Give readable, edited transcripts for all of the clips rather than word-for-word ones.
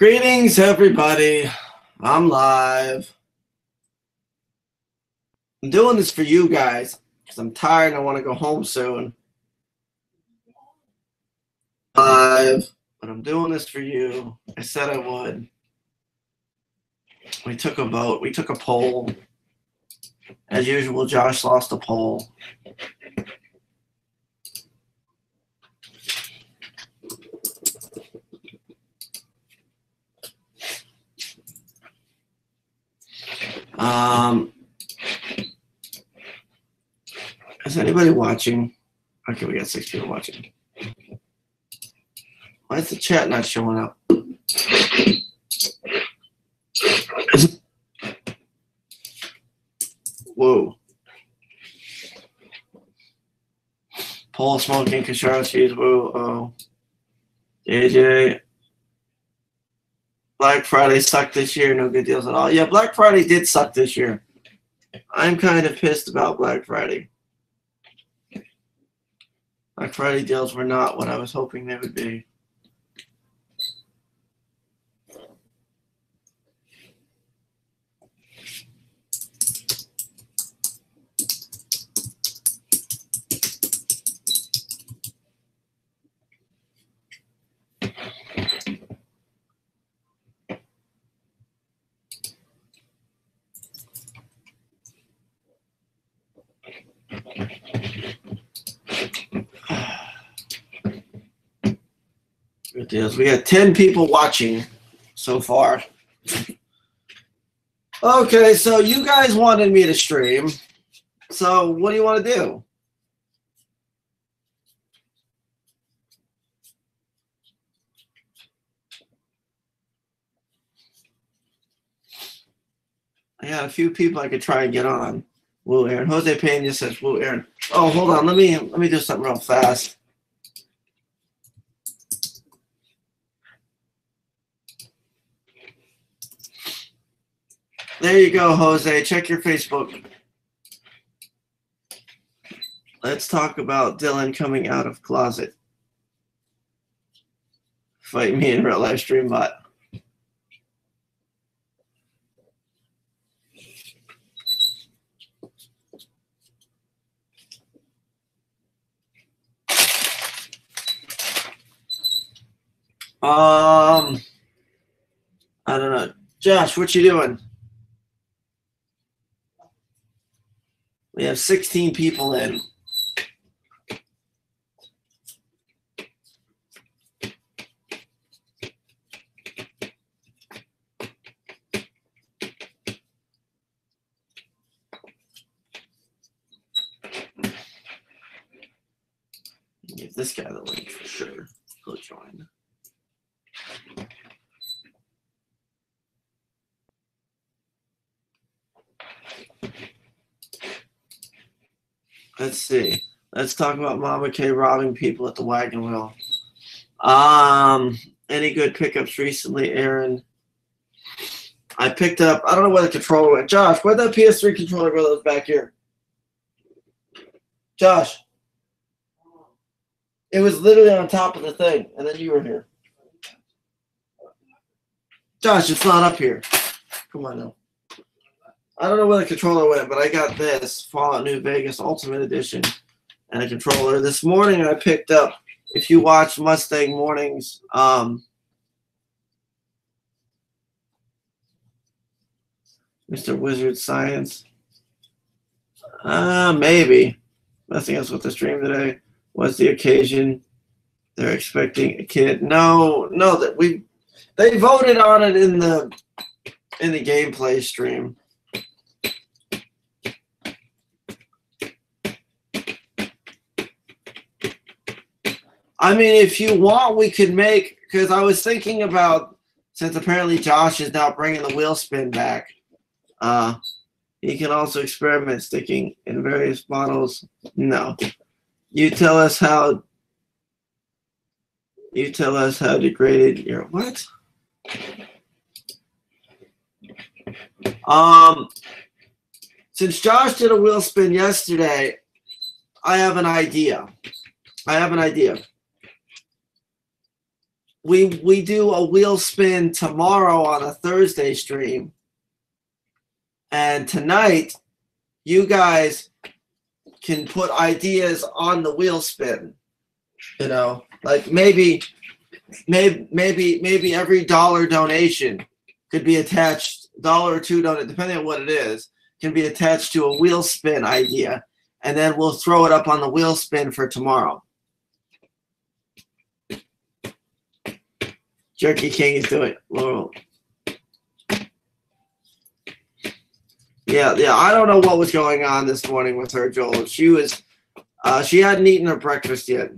Greetings, everybody. I'm live. I'm doing this for you guys because I'm tired and I want to go home soon. Live, but I'm doing this for you. I said I would. We took a vote. We took a poll. As usual, Josh lost a poll. Is anybody watching? Okay, we got 6 people watching. Why is the chat not showing up? Whoa. Paul smoking, Kosharsky, whoa, oh. JJ. Black Friday sucked this year, no good deals at all. Yeah, Black Friday did suck this year. I'm kind of pissed about Black Friday. Black Friday deals were not what I was hoping they would be. Good deals. We got 10 people watching so far. Okay, so you guys wanted me to stream. So what do you want to do? I got a few people I could try and get on. Woo Aaron. Jose Pena says woo Aaron. Oh, hold on. Let me do something real fast. There you go, Jose. Check your Facebook. Let's talk about Dylan coming out of closet. Fight me in real live stream bot. I don't know. Josh, what you doing? We have 16 people in. Give this guy the link for sure. He'll join. Let's see. Let's talk about Mama K robbing people at the Wagon Wheel. Any good pickups recently, Aaron? I picked up, I don't know where the controller went. Josh, where'd that PS3 controller go that was back here? Josh. It was literally on top of the thing, and then you were here. Josh, it's not up here. Come on now. I don't know where the controller went, but I got this Fallout New Vegas Ultimate Edition and a controller. This morning I picked up, if you watch Mustang Mornings, Mr. Wizard Science. Maybe. Nothing else with the stream today. What's the occasion? They're expecting a kid. No, that they voted on it in the gameplay stream. I mean, if you want, we could make, because I was thinking about, since apparently Josh is now bringing the wheel spin back, he can also experiment sticking in various bottles. No. You tell us how degraded your what? Since Josh did a wheel spin yesterday, I have an idea. we do a wheel spin tomorrow on a Thursday stream, and tonight you guys can put ideas on the wheel spin. You know, like maybe every dollar donation could be attached, $1 or $2 donate, depending on what it is, can be attached to a wheel spin idea, and then we'll throw it up on the wheel spin for tomorrow. Jerky King is doing it. Laurel. Yeah. I don't know what was going on this morning with her, Joel. She hadn't eaten her breakfast yet.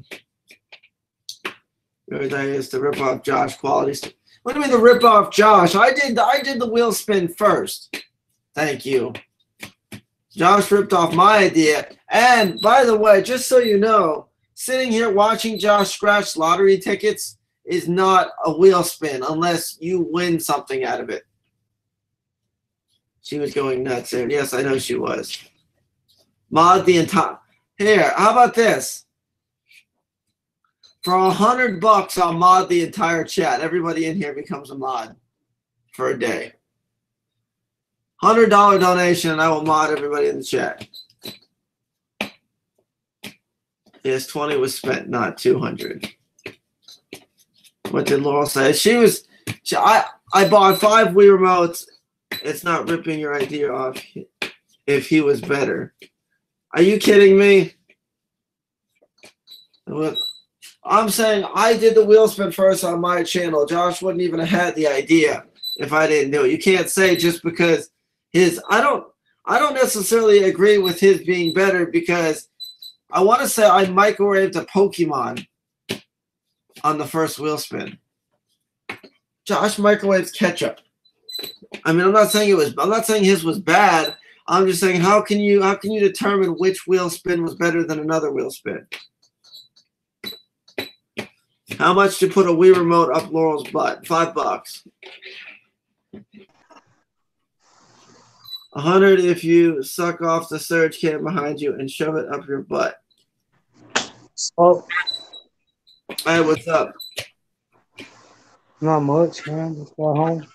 That is to rip off Josh quality. What do you mean to rip off Josh? I did the wheel spin first. Thank you. Josh ripped off my idea. And by the way, just so you know, sitting here watching Josh scratch lottery tickets is not a wheel spin unless you win something out of it. She was going nuts there. Yes, I know she was. Mod the entire. Here, how about this? For $100, I'll mod the entire chat. Everybody in here becomes a mod for a day. $100 donation, and I will mod everybody in the chat. Yes, 20 was spent, not 200. What did Laurel say? I bought 5 Wii remotes. It's not ripping your idea off if he was better. Are you kidding me? I'm saying I did the wheel spin first on my channel. Josh wouldn't even have had the idea if I didn't do it. You can't say just because I don't necessarily agree with his being better, because I want to say I microwaved a Pokemon on the first wheel spin. Josh microwaves ketchup. I mean, I'm not saying his was bad. I'm just saying how can you determine which wheel spin was better than another wheel spin? How much to put a Wii remote up Laurel's butt? $5. 100 if you suck off the surge can behind you and shove it up your butt. Oh. Hey, what's up? Not much, man. Just got home.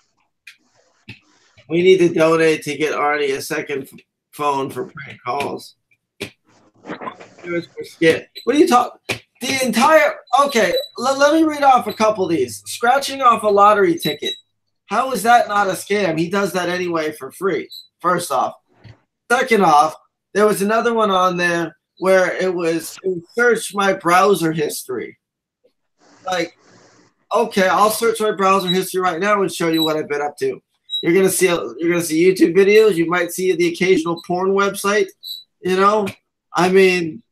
We need to donate to get Arnie a second phone for prank calls. What are you talking? The entire okay. Let me read off a couple of these. Scratching off a lottery ticket. How is that not a scam? He does that anyway for free. First off. Second off, there was another one on there where it searched my browser history. Like, okay, I'll search my browser history right now and show you what I've been up to. You're gonna see YouTube videos. You might see the occasional porn website. You know, I mean,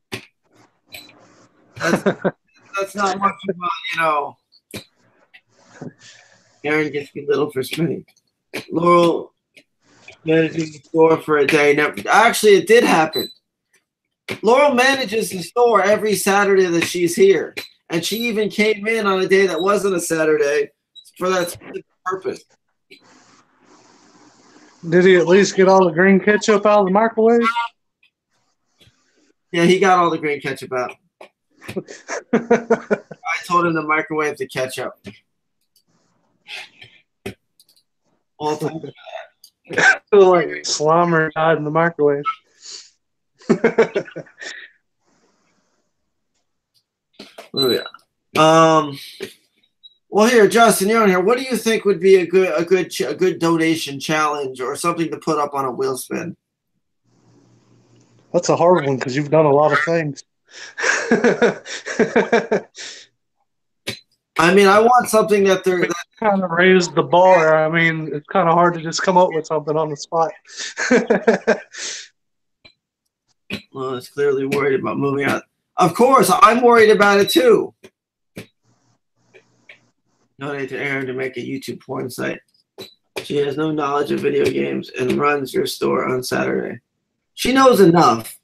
that's not much of a, you know. Aaron gets belittled for spinning. Laurel managing the store for a day. Now, actually, it did happen. Laurel manages the store every Saturday that she's here, and she even came in on a day that wasn't a Saturday for that specific purpose. Did he at least get all the green ketchup out of the microwave? Yeah, he got all the green ketchup out. I told him to microwave the ketchup. All time. Like Slimer died in the microwave. Well, here, Justin, you're on here. What do you think would be a good donation challenge or something to put up on a wheel spin? That's a hard one because you've done a lot of things. I mean, I want something that kind of raised the bar. I mean, it's kind of hard to just come up with something on the spot. Well, it's clearly worried about moving out. Of course, I'm worried about it too. Donate to Aaron to make a YouTube porn site. She has no knowledge of video games and runs your store on Saturday. She knows enough.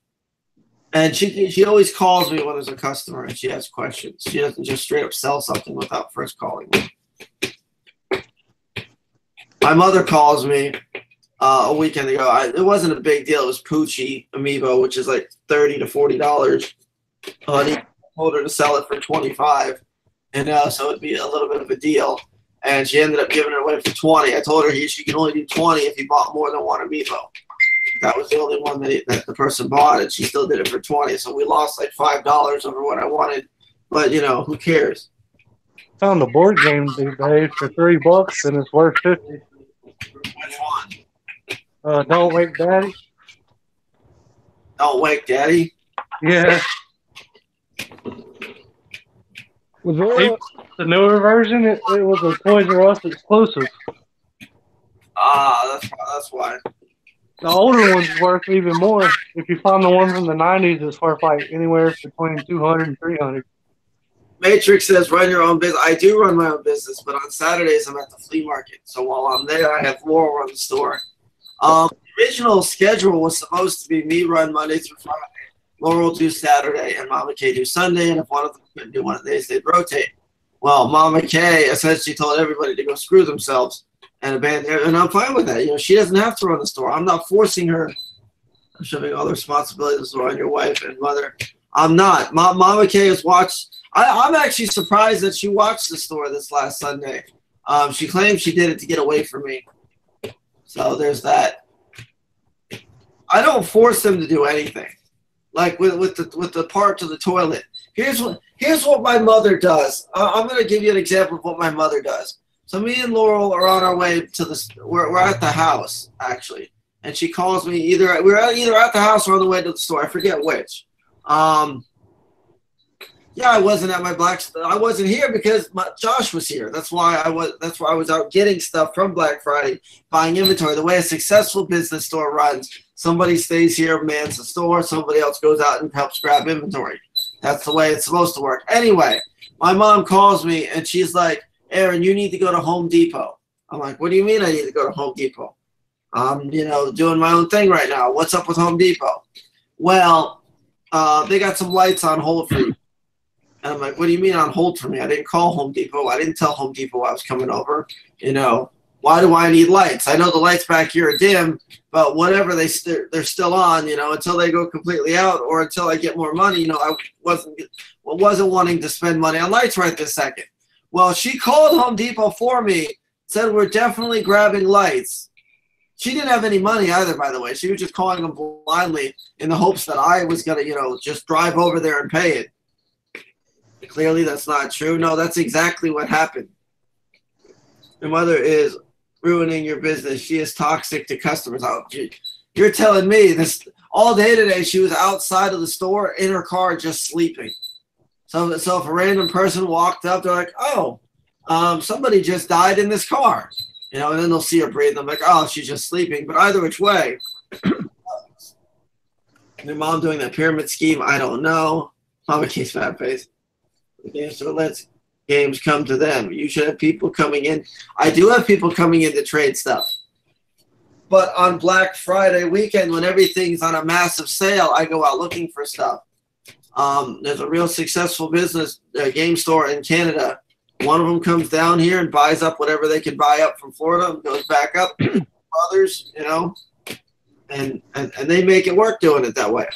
And she always calls me when there's a customer and she has questions. She doesn't just straight up sell something without first calling me. My mother calls me a weekend ago. It wasn't a big deal. It was Poochie Amiibo, which is like $30 to $40. I told her to sell it for $25. and so it'd be a little bit of a deal. And she ended up giving it away for 20. I told her she can only do 20 if you bought more than one amiibo. That was the only one that the person bought, and she still did it for 20. So we lost like $5 over what I wanted. But, you know, who cares? Found a board game these days for $3 and it's worth 50. Which one? Don't Wake Daddy. Don't Wake Daddy? Yeah. Was there The newer version, it was a Toys R Us exclusive. That's why. The older one's worth even more. If you find the one from the 90s, it's worth like anywhere between $200 and $300. Matrix says run your own business. I do run my own business, but on Saturdays I'm at the flea market. So while I'm there, I have Laurel run the store. The original schedule was supposed to be me run Monday through Friday, Laurel do Saturday, and Mama K do Sunday. And if one of them couldn't do one of the days, they'd rotate. Well, Mama K essentially told everybody to go screw themselves and abandon it, and I'm fine with that. You know, she doesn't have to run the store. I'm not forcing her. I'm shoving all the responsibilities on your wife and mother. I'm not. Mama K has watched. I'm actually surprised that she watched the store this last Sunday. She claims she did it to get away from me. So there's that. I don't force them to do anything. Like with the part to the toilet. Here's what my mother does. I'm going to give you an example of what my mother does. So me and Laurel are on our way to we're at the house actually, and she calls me we're either at the house or on the way to the store. I forget which. Yeah, I wasn't at I wasn't here because Josh was here. That's why I was out getting stuff from Black Friday, buying inventory. The way a successful business store runs, somebody stays here, mans the store, somebody else goes out and helps grab inventory. That's the way it's supposed to work. Anyway, my mom calls me and she's like, Aaron, you need to go to Home Depot. I'm like, what do you mean I need to go to Home Depot? I'm, doing my own thing right now. What's up with Home Depot? Well, they got some lights on hold for you. And I'm like, what do you mean on hold for me? I didn't call Home Depot. I didn't tell Home Depot I was coming over. Why do I need lights? I know the lights back here are dim, but whatever, they're still on, until they go completely out or until I get more money. I wasn't wanting to spend money on lights right this second. Well, she called Home Depot for me, said we're definitely grabbing lights. She didn't have any money either, by the way. She was just calling them blindly in the hopes that I was going to, just drive over there and pay it. Clearly, that's not true. No, that's exactly what happened. Your mother is ruining your business. She is toxic to customers. You're telling me this all day today she was outside of the store in her car just sleeping. So if a random person walked up, they're like, oh, somebody just died in this car. And then they'll see her breathe. I'm like, oh, she's just sleeping. But either which way, your mom doing that pyramid scheme, I don't know. Mama K's fat face. Okay, so let's games come to them. You should have people coming in. I do have people coming in to trade stuff. But on Black Friday weekend, when everything's on a massive sale, I go out looking for stuff. There's a real successful business game store in Canada. One of them comes down here and buys up whatever they can buy up from Florida and goes back up. Others, and they make it work doing it that way.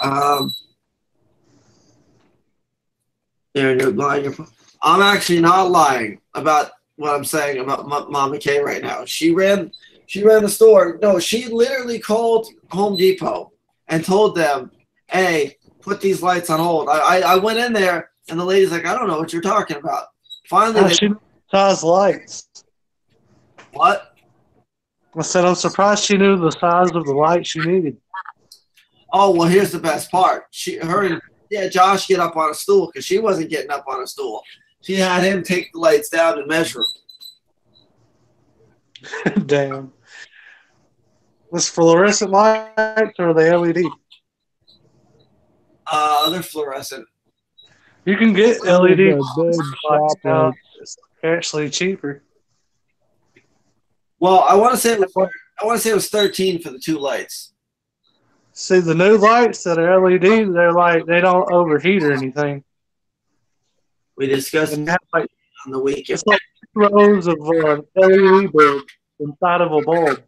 You're lying. I'm actually not lying about what I'm saying about Mama K right now. She ran the store. No, she literally called Home Depot and told them, hey, put these lights on hold. I went in there, and the lady's like, I don't know what you're talking about. Finally, she size lights. What? I said, I'm surprised she knew the size of the light she needed. Oh, well, here's the best part. Josh get up on a stool because she wasn't getting up on a stool. She had him take the lights down and measure them. Damn. Was fluorescent lights or the LED? They're fluorescent. You can get LED lights now. It's actually cheaper. Well, I want to say it was 13 for the two lights. See, the new lights that are LED, they don't overheat or anything. We discussed it on the weekend. It's like rows of LED bulbs inside of a bulb.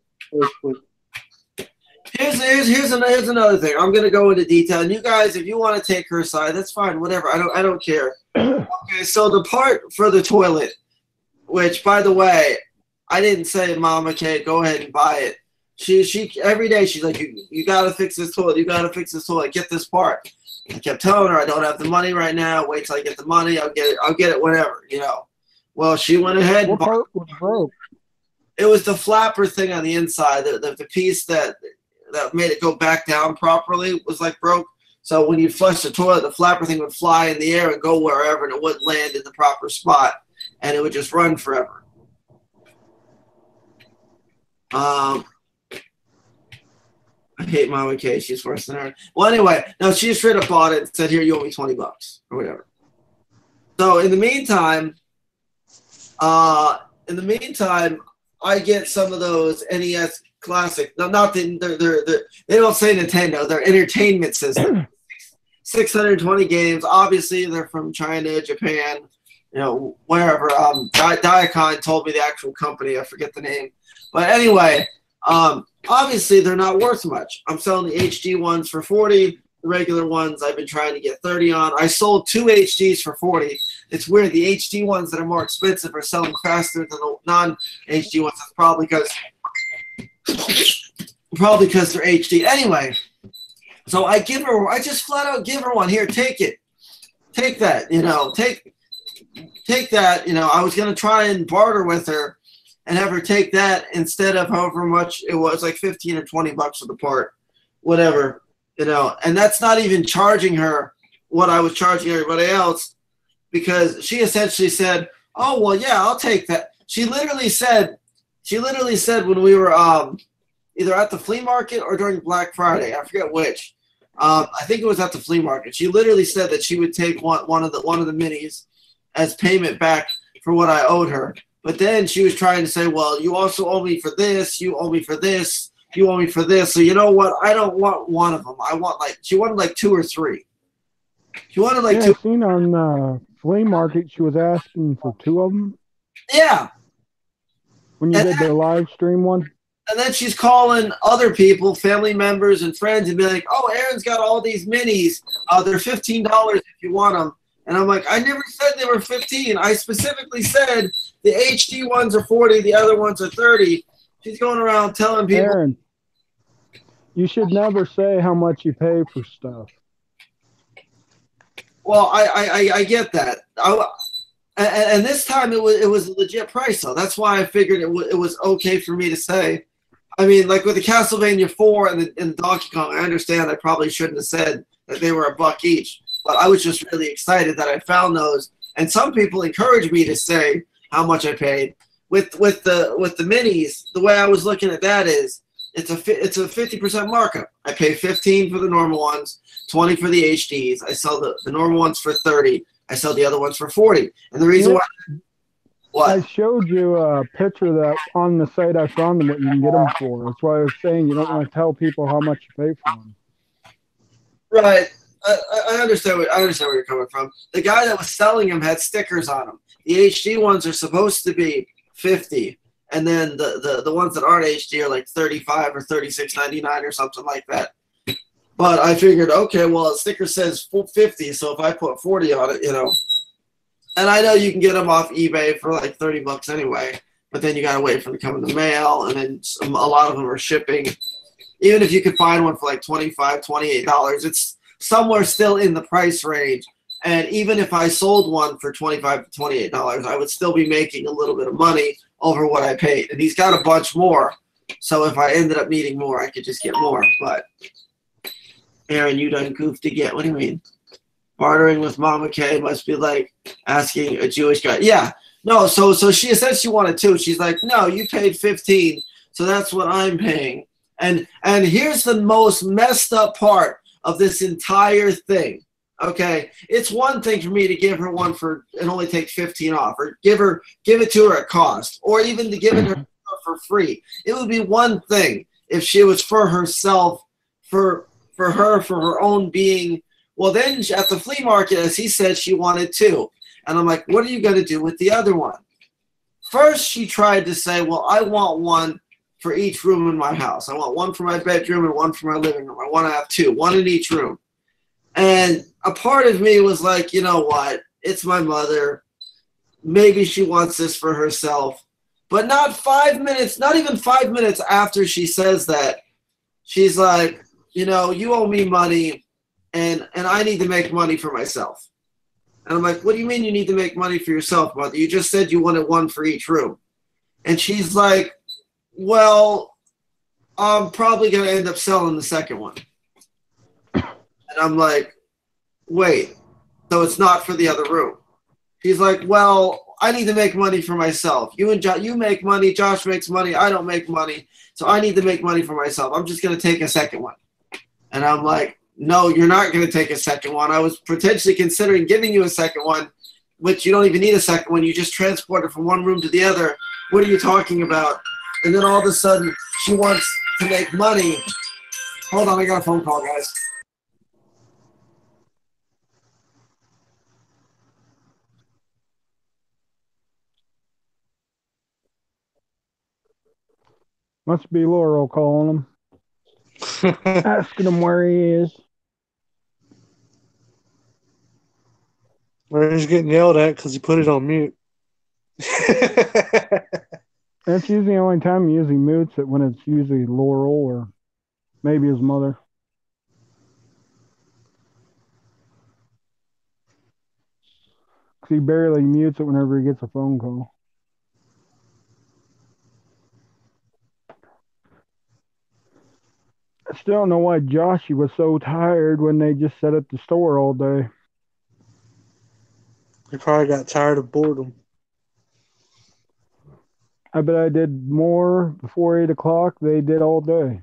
Here's another thing. I'm gonna go into detail. And you guys, if you want to take her side, that's fine. Whatever. I don't care. Okay, so the part for the toilet, which by the way, I didn't say, Mama Kay, go ahead and buy it. She every day she's like, you gotta fix this toilet. You gotta fix this toilet. Get this part. I kept telling her I don't have the money right now. Wait till I get the money. I'll get it whenever. Well, she went ahead and What part was broke? it was the flapper thing on the inside. The piece that made it go back down properly was like broke. So when you flush the toilet, the flapper thing would fly in the air and go wherever, and it wouldn't land in the proper spot, and it would just run forever. I hate Mama Kay. She's worse than her. Well, anyway, no, she straight up bought it and said, "Here, you owe me $20 or whatever." So in the meantime, I get some of those NES Classic. No, not the, they don't say Nintendo. They're entertainment system. 620 games. Obviously, they're from China, Japan, wherever. Diacon told me the actual company. I forget the name. But anyway, obviously, they're not worth much. I'm selling the HD ones for 40. The regular ones I've been trying to get 30 on. I sold 2 HDs for 40. It's weird. The HD ones that are more expensive are selling faster than the non-HD ones. That's probably because they're HD. Anyway, so I just flat out give her one. Here, take it. Take that, take that. I was going to try and barter with her and have her take that instead of however much it was, like 15 or 20 bucks for the part, whatever, and that's not even charging her what I was charging everybody else, because she essentially said, "Oh, well, yeah, I'll take that." She literally said when we were either at the flea market or during Black Friday, I forget which. I think it was at the flea market. She literally said that she would take one of the minis as payment back for what I owed her. But then she was trying to say, "Well, you also owe me for this. You owe me for this. You owe me for this." So you know what? I don't want one of them. She wanted like 2 or 3. She wanted like 2. I seen on Flea Market she was asking for 2 of them. Yeah. When you did the live stream one. And then she's calling other people, family members and friends, and be like, "Oh, Aaron's got all these minis. They're $15 if you want them." And I'm like, I never said they were 15. I specifically said the HD ones are 40, the other ones are 30. She's going around telling people. Aaron, you should never say how much you pay for stuff. Well, I get that. And this time it was a legit price, though. That's why I figured it was okay for me to say. I mean, like with the Castlevania 4 and Donkey Kong, I understand I probably shouldn't have said that they were $1 each. But I was just really excited that I found those. And some people encouraged me to say how much I paid. With the minis, the way I was looking at that is it's a 50% markup. I pay 15 for the normal ones, 20 for the HDs. I sell the normal ones for 30. I sell the other ones for 40. And the reason why. What? I showed you a picture that on the site I found them what you can get them for. That's why I was saying you don't want to tell people how much you pay for them. Right. I understand where you're coming from. The guy that was selling them had stickers on them. The HD ones are supposed to be 50, and then the ones that aren't HD are like 35 or 36.99 or something like that. But I figured, okay, well, the sticker says 50, so if I put 40 on it, And I know you can get them off eBay for like $30 anyway, but then you gotta wait for them to come in the mail, and then a lot of them are shipping. Even if you could find one for like $25, $28, it's somewhere still in the price range. And even if I sold one for $25 to $28, I would still be making a little bit of money over what I paid. And he's got a bunch more. So if I ended up needing more, I could just get more. But Aaron, you done goofed again. What do you mean? Bartering with Mama Kay must be like asking a Jewish guy. Yeah. No, so she said she wanted 2. She's like, "No, you paid 15, so that's what I'm paying." And here's the most messed up part of this entire thing. Okay, it's one thing for me to give her one and only take 15 off, or give it to her at cost, or even to give it to her for free. It would be one thing if she was for herself, for her own being. Well, then at the flea market, as he said, she wanted 2, and I'm like, what are you going to do with the other one? First, she tried to say, well, I want one for each room in my house. I want one for my bedroom and one for my living room. I want to have two, one in each room. And a part of me was like, you know what? It's my mother. Maybe she wants this for herself. But not 5 minutes, not even 5 minutes after she says that, she's like, you know, you owe me money and I need to make money for myself. And I'm like, what do you mean you need to make money for yourself, mother? You just said you wanted one for each room. And she's like, well, I'm probably going to end up selling the second one. And I'm like, wait, so it's not for the other room. She's like, well, I need to make money for myself. You make money, Josh makes money, I don't make money, so I need to make money for myself. I'm just going to take a second one. And I'm like, no, you're not going to take a second one. I was potentially considering giving you a second one, which you don't even need a second one. You just transport it from one room to the other. What are you talking about? And then all of a sudden, she wants to make money. Hold on, I got a phone call, guys. Must be Laurel calling him, asking him where he is. Or he's getting yelled at because he put it on mute. That's usually the only time he usually mutes it, when it's usually Laurel or maybe his mother. He barely mutes it whenever he gets a phone call. I still don't know why Joshy was so tired when they just sat at the store all day. He probably got tired of boredom. I bet I did more before 8 o'clock than they did all day.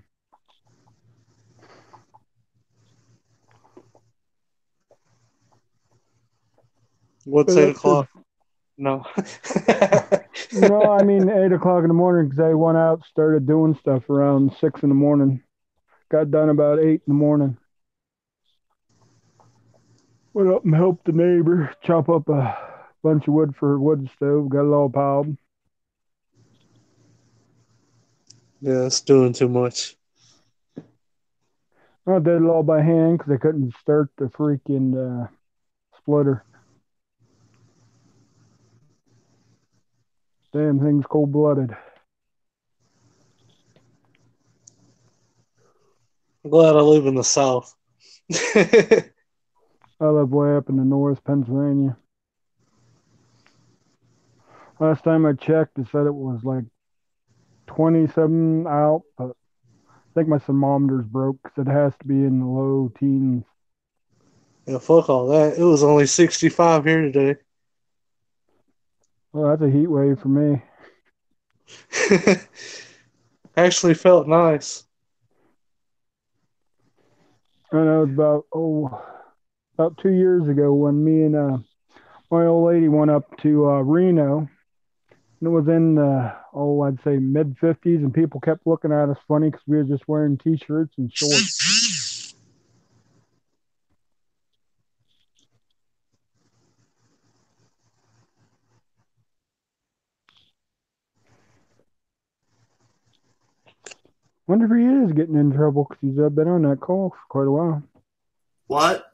What's 8 o'clock? No. No, I mean 8 o'clock in the morning, because I went out, started doing stuff around 6 in the morning. Got done about 8 in the morning. Went up and helped the neighbor chop up a bunch of wood for a wood stove. Got it all piled. Yeah, it's doing too much. I did it all by hand because I couldn't start the freaking splitter. Damn thing's cold-blooded. I'm glad I live in the South. I live way up in the north, Pennsylvania. Last time I checked, it said it was like 27 out, but I think my thermometer's broke because it has to be in the low teens. Yeah, fuck all that. It was only 65 here today. Well, that's a heat wave for me. Actually felt nice. I know it's about 2 years ago when me and my old lady went up to Reno. And it was in I'd say mid-50s, and people kept looking at us funny because we were just wearing T-shirts and shorts. Wonder if he is getting in trouble because he's been on that call for quite a while. What?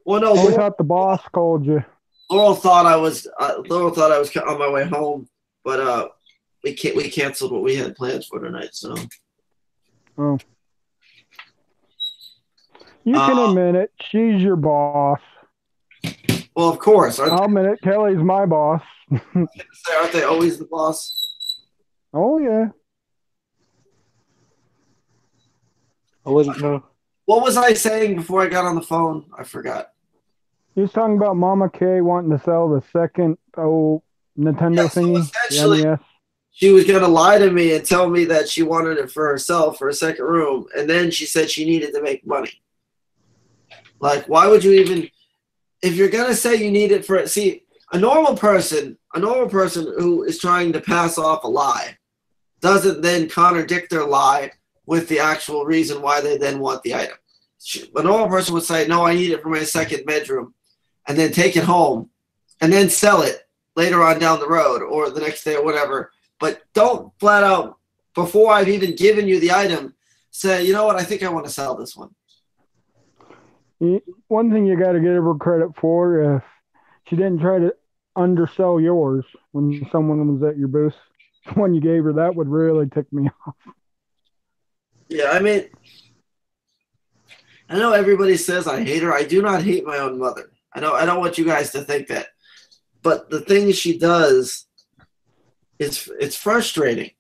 Well, no. I thought the boss called you. Laurel thought I was on my way home, but we canceled what we had plans for tonight. So. Oh. You can admit it. She's your boss. Well, of course. I'll admit it. Kelly's my boss. Aren't they always the boss? Oh, yeah. I wouldn't know. What was I saying before I got on the phone? I forgot. He was talking about Mama K wanting to sell the second Nintendo thingy. Essentially, NES. She was going to lie to me and tell me that she wanted it for herself for a second room, and then she said she needed to make money. Like, why would you even, if you're going to say you need it for, see, a normal person who is trying to pass off a lie doesn't then contradict their lie with the actual reason why they then want the item. A normal person would say, no, I need it for my second bedroom, and then take it home and then sell it later on down the road or the next day or whatever but don't flat out, before I've even given you the item, say, you know what, I think I want to sell this one. One thing you got to give her credit for, if she didn't try to undersell yours when someone was at your booth, when you gave her, that would really tick me off. Yeah, I mean, I know everybody says I hate her. I do not hate my own mother. I don't want you guys to think that. But the things she does, it's frustrating,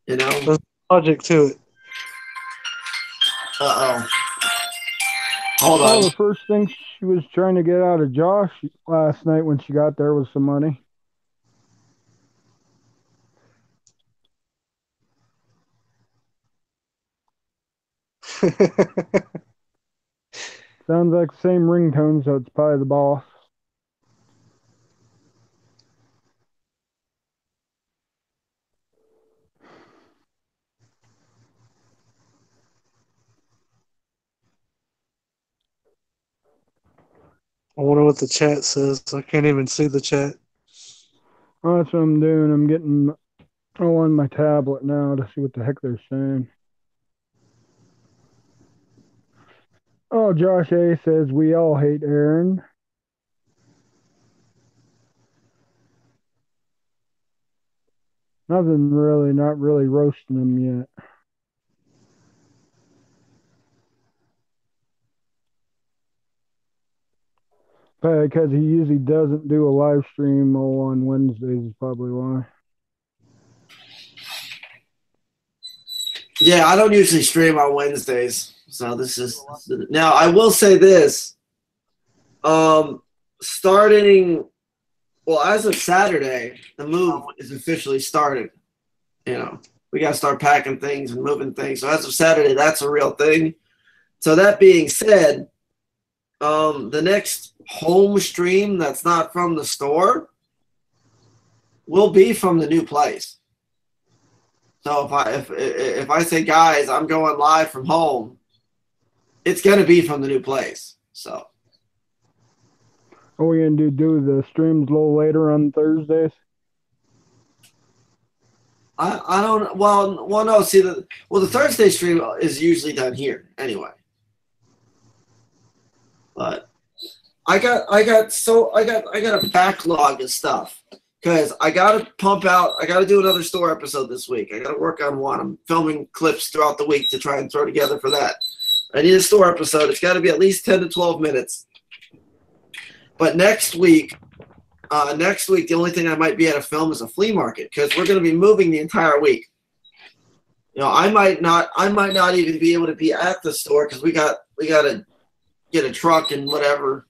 you know? There's logic to it. Uh-oh. Hold on. Oh, the first thing she was trying to get out of Josh last night when she got there was some money. Sounds like the same ringtone, so it's probably the boss. I wonder what the chat says. I can't even see the chat. Oh, that's what I'm doing. I'm getting on my tablet now to see what the heck they're saying. Oh, Josh A says we all hate Aaron. Nothing really, not really roasting him yet. Probably because he usually doesn't do a live stream on Wednesdays is probably why. Yeah, I don't usually stream on Wednesdays. So this is now I will say this. Starting as of Saturday, the move is officially started. You know, we gotta start packing things and moving things. So as of Saturday, that's a real thing. So that being said, the next home stream that's not from the store will be from the new place. So if I say, guys, I'm going live from home, it's gonna be from the new place. So Are we gonna do the streams a little later on Thursdays? I don't no, see the Thursday stream is usually done here anyway. But I got a backlog of stuff because I gotta do another store episode this week. I gotta work on one. I'm filming clips throughout the week to try and throw together for that. I need a store episode. It's gotta be at least 10 to 12 minutes. But next week, the only thing I might be able to film is a flea market because we're gonna be moving the entire week. You know, I might not even be able to be at the store because we gotta get a truck and whatever.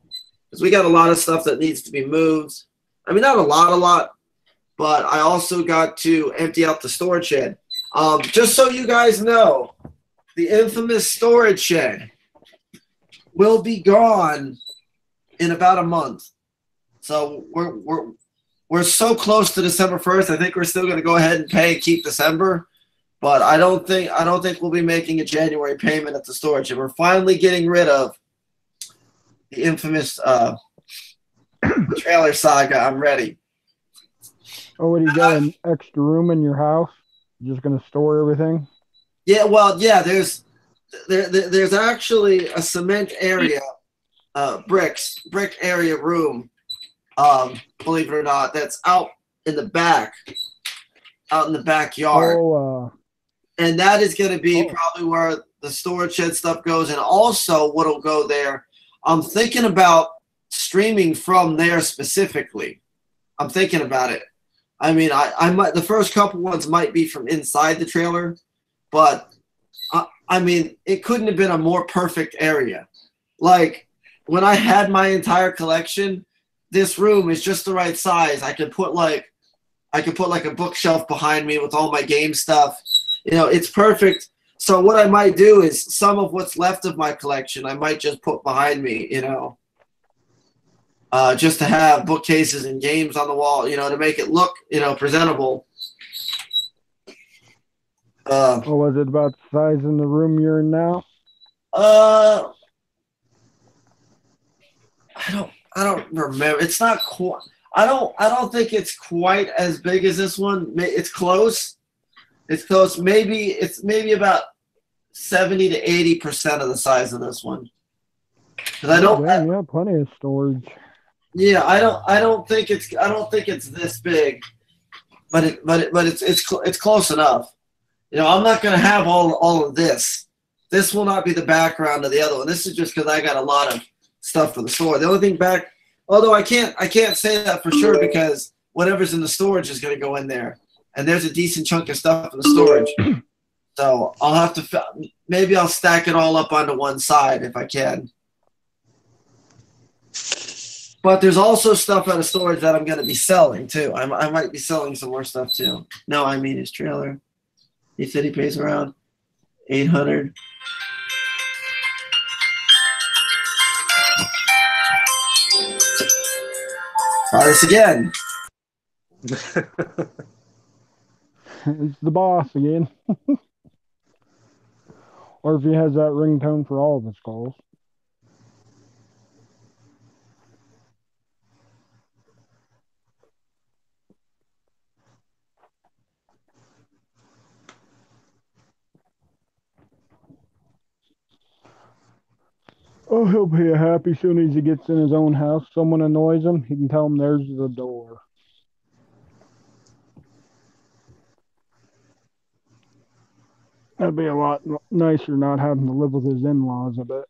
Because we got a lot of stuff that needs to be moved. I mean, not a lot, but I also got to empty out the storage shed. Just so you guys know, the infamous storage shed will be gone in about a month. So we're so close to December 1st. I think we're still going to go ahead and pay and keep December, but I don't think we'll be making a January payment at the storage shed. We're finally getting rid of the infamous trailer saga. I'm ready. Oh, what, do you got an extra room in your house? You're just gonna store everything? Yeah, there's actually a cement area, brick area room, believe it or not, that's out in the backyard. Oh, and that is going to be probably where the storage shed stuff goes. And also what'll go there, I'm thinking about streaming from there specifically. I'm thinking about it. I mean, I might, the first couple ones might be from inside the trailer, but I mean, it couldn't have been a more perfect area. Like when I had my entire collection, this room is just the right size. I could put like a bookshelf behind me with all my game stuff. You know, it's perfect. So what I might do is some of what's left of my collection, I might just put behind me, you know, just to have bookcases and games on the wall, you know, to make it look, you know, presentable. was it about the size in the room you're in now? I don't remember. It's not quite. I don't think it's quite as big as this one. It's close. It's close. It's maybe about 70 to 80% of the size of this one. Because I don't. Damn, yeah, plenty of storage. Yeah, I don't think it's this big, but it's close enough. You know, I'm not gonna have all of this. This will not be the background of the other one. This is just because I got a lot of stuff for the store. The only thing back, although I can't say that for sure because whatever's in the storage is gonna go in there, and there's a decent chunk of stuff in the storage. So I'll have to maybe I'll stack it all up onto one side if I can. But there's also stuff out of storage that I'm going to be selling too. I might be selling some more stuff too. No, I mean his trailer. He said he pays around $800. Try this again. It's the boss again. Or if he has that ringtone for all of his calls. Oh, he'll be happy soon as he gets in his own house. Someone annoys him, he can tell them there's the door. That'd be a lot nicer not having to live with his in-laws, I bet.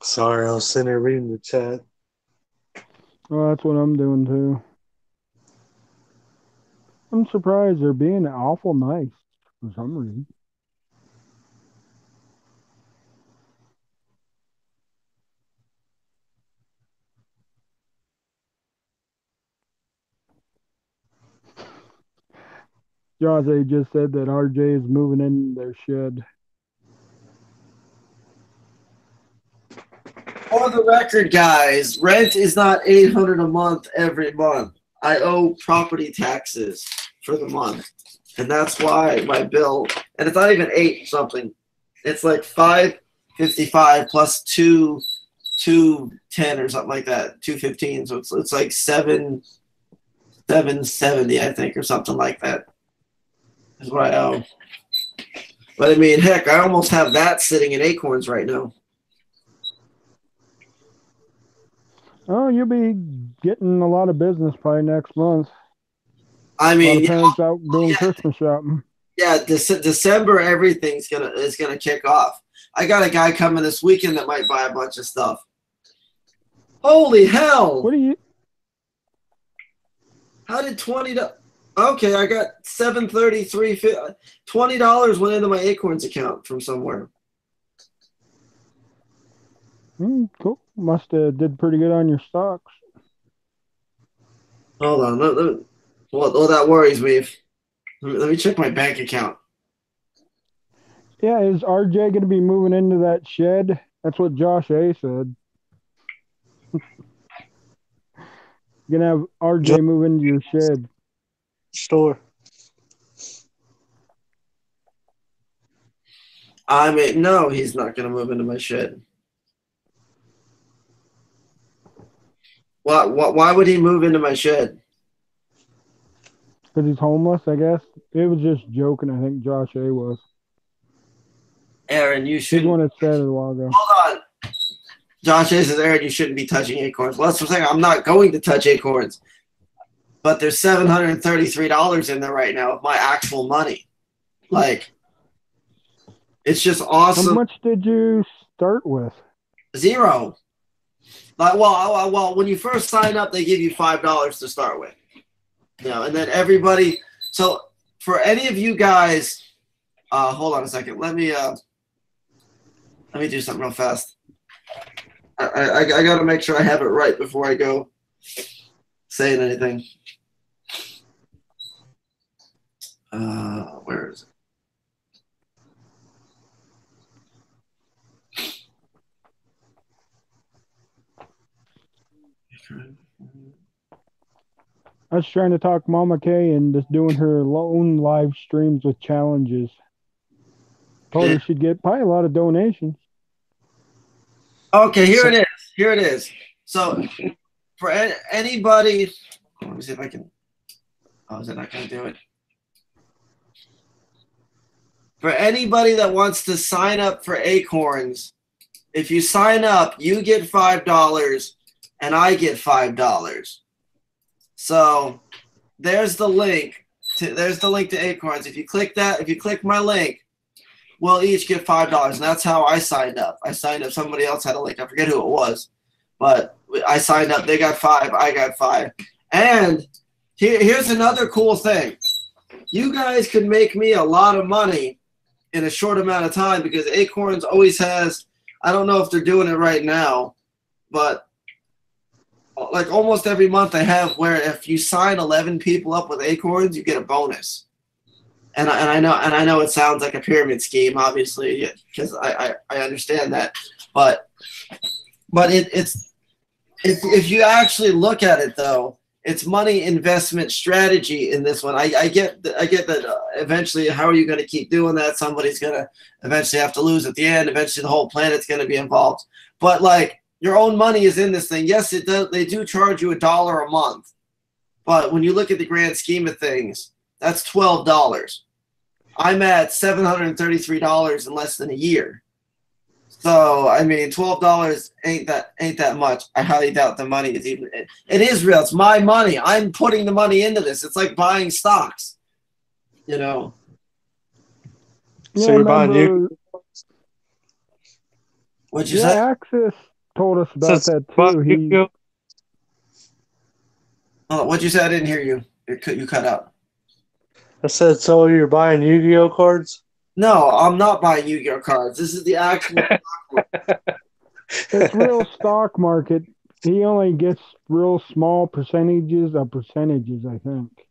Sorry, I was sitting there reading the chat. Well, that's what I'm doing too. I'm surprised they're being awful nice for some reason. Jose just said that RJ is moving in their shed. For the record, guys, rent is not $800 a month every month. I owe property taxes for the month, and that's why my bill. And it's not even 8 something. It's like $555 plus 210 or something like that. 215. So it's like 770, I think, or something like that. Is what I owe. But I mean, heck, I almost have that sitting in Acorns right now. Oh, you'll be getting a lot of business probably next month. I A lot mean, of parents out doing Christmas shopping. yeah, December everything's gonna kick off. I got a guy coming this weekend that might buy a bunch of stuff. Holy hell! What do you? How did $20? Okay, I got $733. $20 went into my Acorns account from somewhere. Cool. Must have did pretty good on your stocks. Hold on. Well, that worries me. Let me check my bank account. Yeah, is RJ going to be moving into that shed? That's what Josh A said. You're going to have RJ move into your shed. Store. I mean, no, he's not going to move into my shed. Why would he move into my shed? Because he's homeless, I guess. It was just joking, I think Josh A was. Aaron, you He's shouldn't. the one that said it a while ago. Hold on. Josh A says, Aaron, you shouldn't be touching Acorns. Well, that's what I'm saying. I'm not going to touch Acorns. But there's $733 in there right now of my actual money. Like, it's just awesome. How much did you start with? 0. Like, well, when you first sign up, they give you $5 to start with. You know, and then everybody. So for any of you guys, hold on a second. Let me do something real fast. I got to make sure I have it right before I go saying anything. Where is it? I was trying to talk Mama K and just doing her own live streams with challenges. Told her she'd get probably a lot of donations. Okay, here it is. Here it is. So for anybody, let me see if I can. Oh, is it not going to do it? For anybody that wants to sign up for Acorns, if you sign up, you get $5 and I get $5. So there's the link. There's the link to Acorns. If you click that, if you click my link, we'll each get $5. And that's how I signed up. I signed up. Somebody else had a link. I forget who it was. But I signed up. They got $5. I got $5. And here's another cool thing. You guys could make me a lot of money in a short amount of time because Acorns always has, I don't know if they're doing it right now, but like almost every month they have where if you sign 11 people up with Acorns, you get a bonus. And I know it sounds like a pyramid scheme, obviously, because I understand that, but it's if you actually look at it though, it's money investment strategy in this one. I get that eventually, how are you going to keep doing that? Somebody's going to eventually have to lose at the end. Eventually, the whole planet's going to be involved. But like your own money is in this thing. Yes, it does. They do charge you $1 a month, but when you look at the grand scheme of things, that's $12. I'm at $733 in less than a year. So I mean, $12 ain't that much. I highly doubt the money is even. It is real. It's my money. I'm putting the money into this. It's like buying stocks, you know. So you're buying you. What'd you say? Axis told us about that too. What'd you say? I didn't hear you. You cut out. I said, so you're buying Yu-Gi-Oh cards? No, I'm not buying Yu-Gi-Oh cards. This is the actual stock market. It's real stock market. He only gets real small percentages, I think.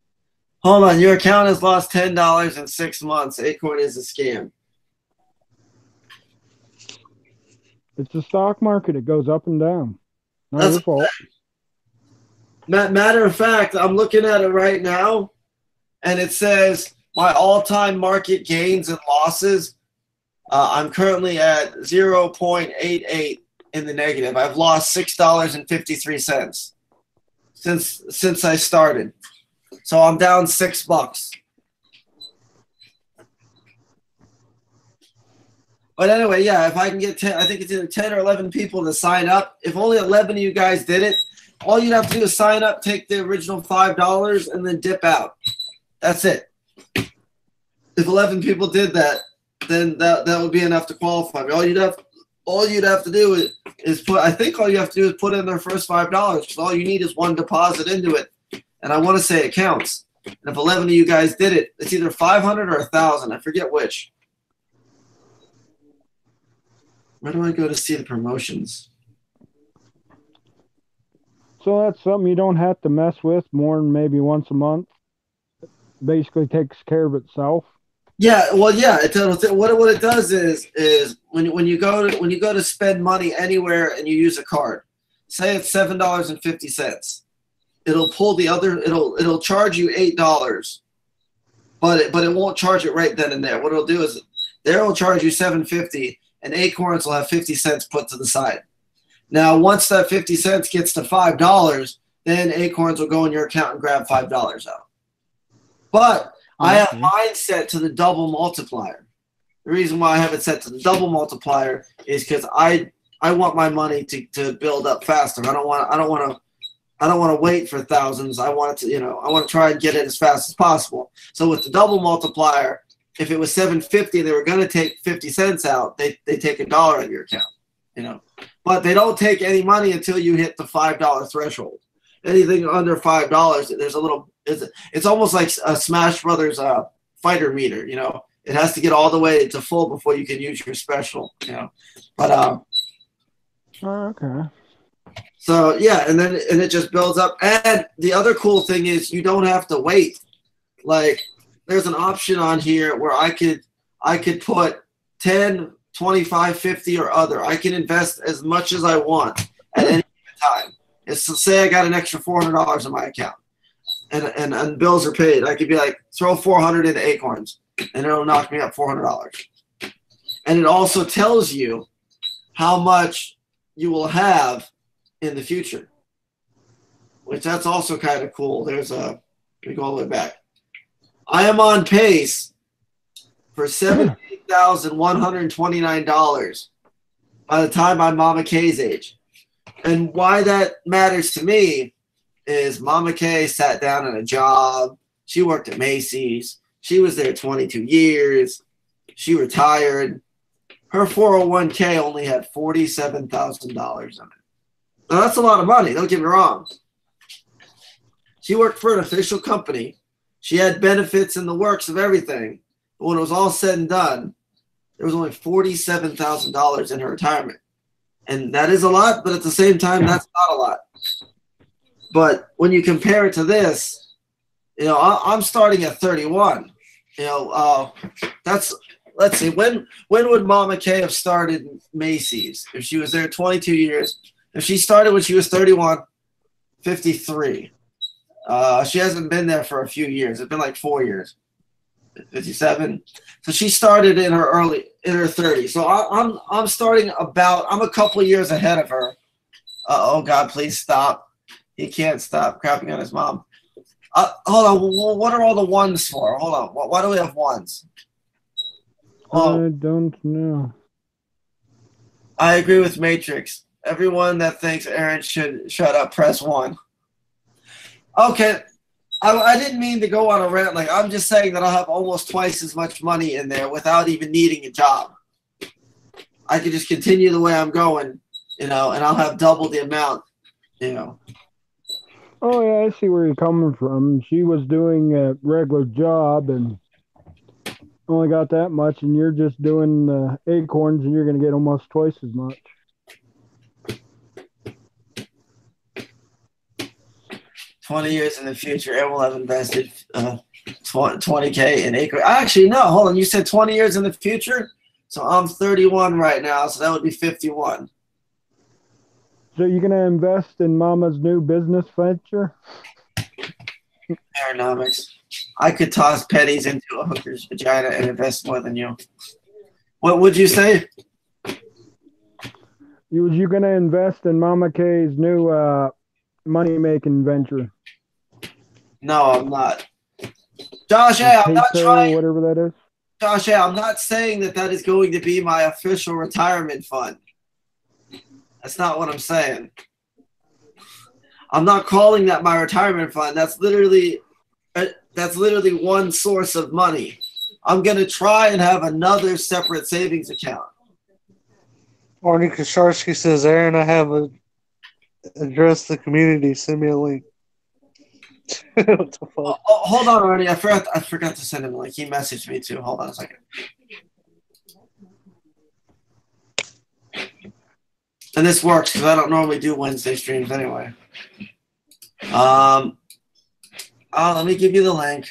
Hold on. Your account has lost $10 in 6 months. Acorn is a scam. It's the stock market. It goes up and down. Not your fault. Matter of fact, I'm looking at it right now, and it says my all-time market gains and losses. I'm currently at 0.88 in the negative. I've lost $6.53 since I started. So I'm down $6. But anyway, yeah, if I can get 10, I think it's either 10 or 11 people to sign up. If only 11 of you guys did it, all you'd have to do is sign up, take the original $5, and then dip out. That's it. If 11 people did that, then that would be enough to qualify. All you'd have to do is put. I think all you have to do is put in their first $5. Because all you need is one deposit into it, and I want to say it counts. And if 11 of you guys did it, it's either 500 or 1,000. I forget which. Where do I go to see the promotions? So that's something you don't have to mess with more than maybe once a month. Basically takes care of itself. Yeah, well, yeah. What it does is when you go to spend money anywhere and you use a card, say it's $7.50, it'll pull the other. It'll charge you $8, but it won't charge it right then and there. What it'll do is there will charge you $7.50, and Acorns will have 50 cents put to the side. Now, once that 50 cents gets to $5, then Acorns will go in your account and grab $5 out. But I have mine set to the double multiplier. The reason why I have it set to the double multiplier is because I want my money to build up faster. I don't want to wait for thousands. I want it to, I want to try and get it as fast as possible. So with the double multiplier, if it was $7.50, they were going to take 50 cents out. They take $1 out of your account, But they don't take any money until you hit the $5 threshold. Anything under $5, there's a little. It's almost like a Smash Brothers fighter meter. It has to get all the way to full before you can use your special. But okay. So yeah, and it just builds up. And the other cool thing is you don't have to wait. Like there's an option on here where I could put 10, 25, 50 or other. I can invest as much as I want at any time. Say I got an extra $400 in my account. and bills are paid, I could be like, throw 400 into Acorns, and it'll knock me up $400. And it also tells you how much you will have in the future, which that's also kind of cool. Let me go all the way back. I am on pace for $78,129 by the time I'm Mama K's age. And why that matters to me is Mama K sat down in a job. She worked at Macy's. She was there 22 years. She retired. Her 401k only had $47,000 in it. Now, that's a lot of money. Don't get me wrong. She worked for an official company. She had benefits in the works of everything. But when it was all said and done, there was only $47,000 in her retirement. And that is a lot, but at the same time, that's not a lot. But when you compare it to this, I'm starting at 31. Let's see, when would Mama K have started Macy's? If she was there 22 years, if she started when she was 31, 53. She hasn't been there for a few years. It's been like 4 years. 57. So she started in her 30s. So I'm starting I'm a couple of years ahead of her. Oh God, please stop. He can't stop crapping on his mom. Hold on. What are all the ones for? Hold on. Why do we have ones? I don't know. I agree with Matrix. Everyone that thinks Aaron should shut up, press 1. Okay. I didn't mean to go on a rant. Like, I'm just saying that I'll have almost twice as much money in there without even needing a job. I could just continue the way I'm going, and I'll have double the amount, Oh, yeah, I see where you're coming from. She was doing a regular job and only got that much, and you're just doing Acorns, and you're going to get almost twice as much. 20 years in the future, Aaron will have invested $20K in Acorns. Actually, no, hold on. You said 20 years in the future? So I'm 31 right now, so that would be 51. So you're going to invest in Mama's new business venture? Aeronomics. I could toss pennies into a hooker's vagina and invest more than you. What would you say? You going to invest in Mama K's new money-making venture? No, I'm not. Josh, hey, I'm not trying. Whatever that is. Josh, hey, I'm not saying that is going to be my official retirement fund. That's not what I'm saying. I'm not calling that my retirement fund. That's literally one source of money. I'm going to try and have another separate savings account. Arnie Kosharsky says, Aaron, I have addressed the community. Send me a link. What the fuck? Hold on, Arnie. I forgot to send him a link. He messaged me too. Hold on a second. And this works because I don't normally do Wednesday streams anyway. Let me give you the link.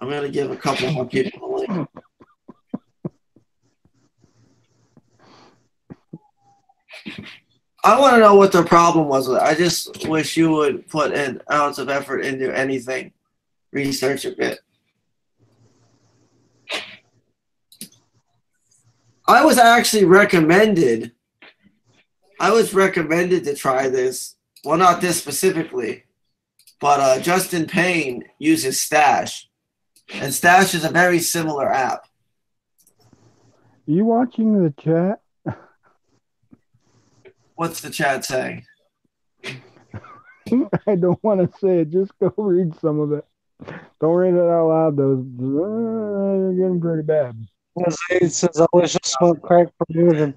I'm going to give a couple more people the link. I want to know what the problem was with it. I just wish you would put an ounce of effort into anything. Research a bit. I was recommended to try this. Well, not this specifically, but Justin Payne uses Stash. And Stash is a very similar app. You watching the chat? What's the chat saying? I don't want to say it. Just go read some of it. Don't read it out loud, though. You're getting pretty bad. It says, I wish I smoked crack for years and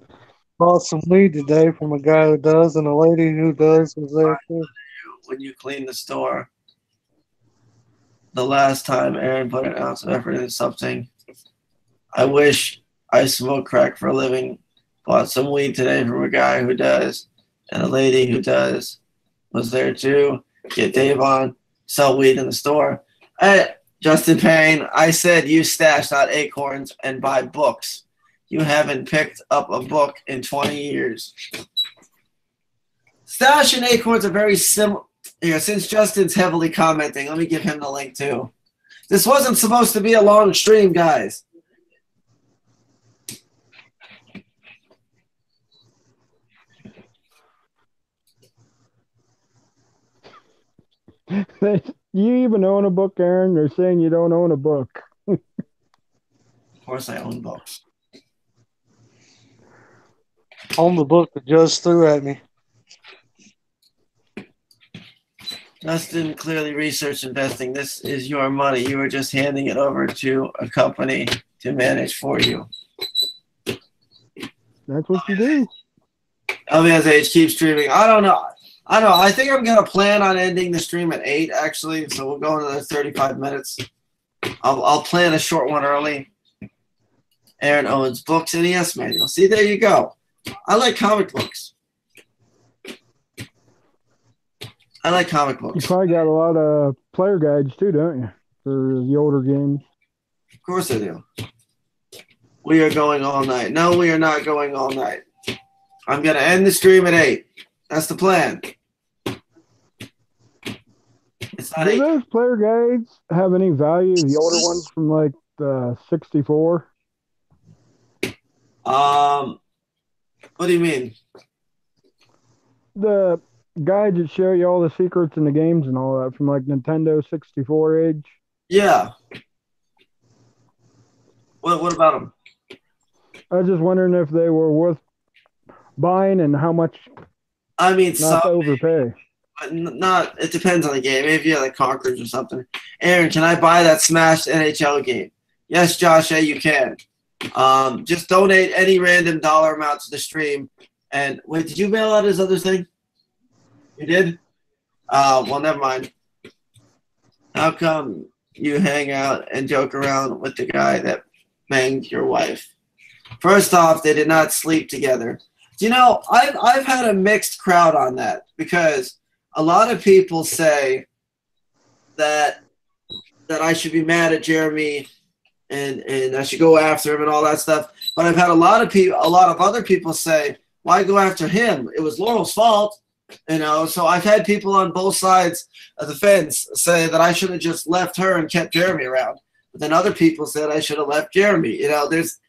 bought some weed today from a guy who does, and a lady who does was there too. When you clean the store, the last time Aaron put an ounce of effort into something, I wish I smoked crack for a living. Bought some weed today from a guy who does, and a lady who does was there too. Get Dave on, sell weed in the store. Hey, Justin Payne, I said use Stash, not Acorns, and buy books. You haven't picked up a book in 20 years. Stash and Acorns are very similar. Here, since Justin's heavily commenting, let me give him the link too. This wasn't supposed to be a long stream, guys. You even own a book, Aaron? They're saying you don't own a book. Of course I own books. On the book that just threw at me. Justin clearly researched investing. This is your money. You were just handing it over to a company to manage for you. That's what you do. LVS Age, keep streaming. I don't know. I think I'm going to plan on ending the stream at 8, actually. So we'll go another 35 minutes. I'll plan a short one early. Aaron owns books and NES manual. See, there you go. I like comic books. I like comic books. You probably got a lot of player guides too, don't you? For the older games. Of course I do. We are going all night. No, we are not going all night. I'm going to end the stream at 8. That's the plan. It's not Do 8. those player guides have any value? The older ones from like the 64? What do you mean? The guides that show you all the secrets in the games and all that from like Nintendo 64 age? Yeah. What about them? I was just wondering if they were worth buying and how much I mean, not to overpay. Not. It depends on the game. Maybe you have like Conquerors or something. Aaron, can I buy that smashed NHL game? Yes, Josh, you can. Just donate any random dollar amount to the stream. And wait, did you mail out his other thing? You did? Well, never mind. How come you hang out and joke around with the guy that banged your wife? First off, they did not sleep together. You know, I've had a mixed crowd on that because a lot of people say that I should be mad at Jeremy and I should go after him and all that stuff. But I've had a lot of other people say, why go after him? It was Laurel's fault. You know, so I've had people on both sides of the fence say that I should have just left her and kept Jeremy around. But then other people said I should have left Jeremy. You know, there's...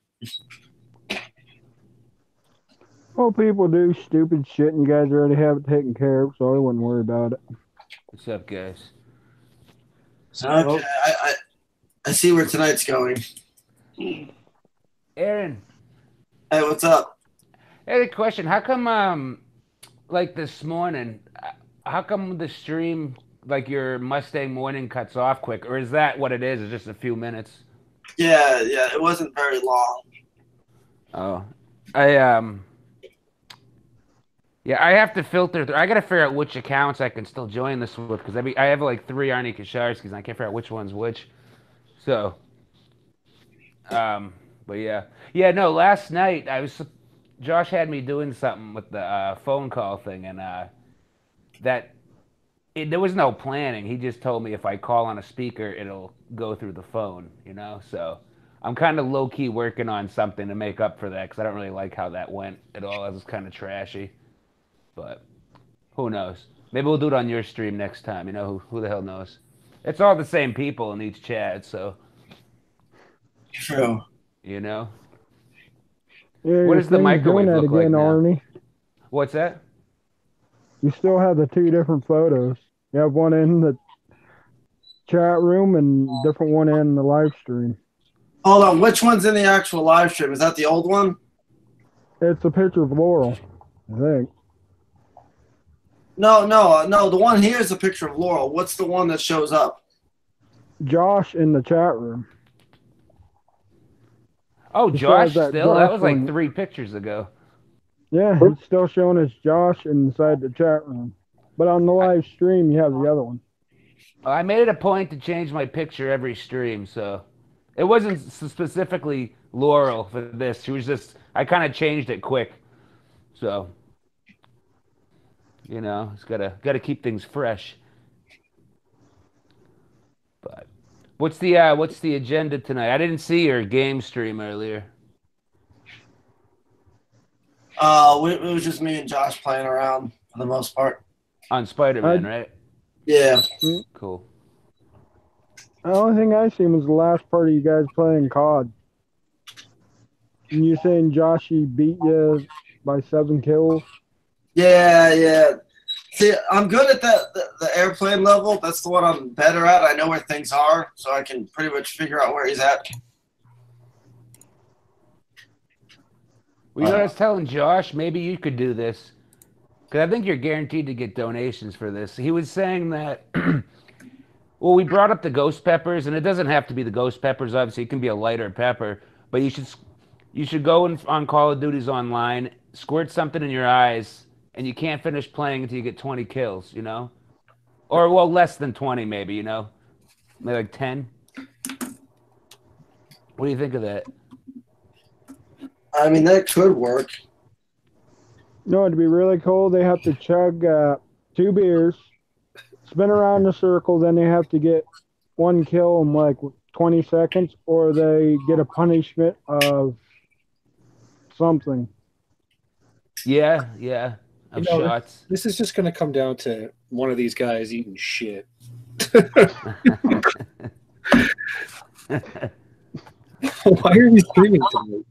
Well, people do stupid shit and you guys already have it taken care of, so I wouldn't worry about it. What's up, guys? Okay, I see where tonight's going. Aaron. Hey, what's up? I had a question. How come, like this morning, how come the stream, like your Mustang morning cuts off quick? Or is that what it is? It's just a few minutes? Yeah, it wasn't very long. Oh. Yeah, I have to filter through. I got to figure out which accounts I can still join this with because I have like 3 Arnie Kosharskys and I can't figure out which one's which. So, but yeah. Yeah, no, last night Josh had me doing something with the phone call thing and there was no planning. He just told me if I call on a speaker, it'll go through the phone, you know? So I'm kind of low-key working on something to make up for that because I don't really like how that went at all. It was kind of trashy. But who knows? Maybe we'll do it on your stream next time. You know, who the hell knows? It's all the same people in each chat, so. True. You know? Yeah, what does the microwave look again, like now? Arnie. What's that? You still have the 2 different photos. You have one in the chat room and different one in the live stream. Hold on, which one's in the actual live stream? Is that the old one? It's a picture of Laurel, I think. No. The one here is a picture of Laurel. What's the one that shows up? Josh in the chat room. Oh, Josh that still? Josh That was like one. 3 pictures ago. Yeah, it's still showing as Josh inside the chat room. But on the live stream, you have the other one. I made it a point to change my picture every stream, so it wasn't specifically Laurel for this. She was just, I kind of changed it quick. So, you know, it's gotta keep things fresh. But what's the agenda tonight? I didn't see your game stream earlier. It was just me and Josh playing around. for the most part. On Spider-Man, right? Yeah. Cool. The only thing I seen was the last part of you guys playing COD. And you saying Joshy beat you by 7 kills? Yeah. See, I'm good at the airplane level. That's the one I'm better at. I know where things are, so I can pretty much figure out where he's at. Well, you know what I was telling Josh? Maybe you could do this. Because I think you're guaranteed to get donations for this. He was saying that, well, we brought up the ghost peppers, and it doesn't have to be the ghost peppers, obviously. It can be a lighter pepper. But you should go on Call of Duty's online, squirt something in your eyes, and you can't finish playing until you get 20 kills, you know? Or, well, less than 20 maybe, you know? Maybe like 10. What do you think of that? I mean, that could work. No, it'd be really cool. They have to chug 2 beers, spin around in a circle, then they have to get 1 kill in like 20 seconds, or they get a punishment of something. Yeah, of shots. This is just going to come down to one of these guys eating shit. Why are you streaming tonight?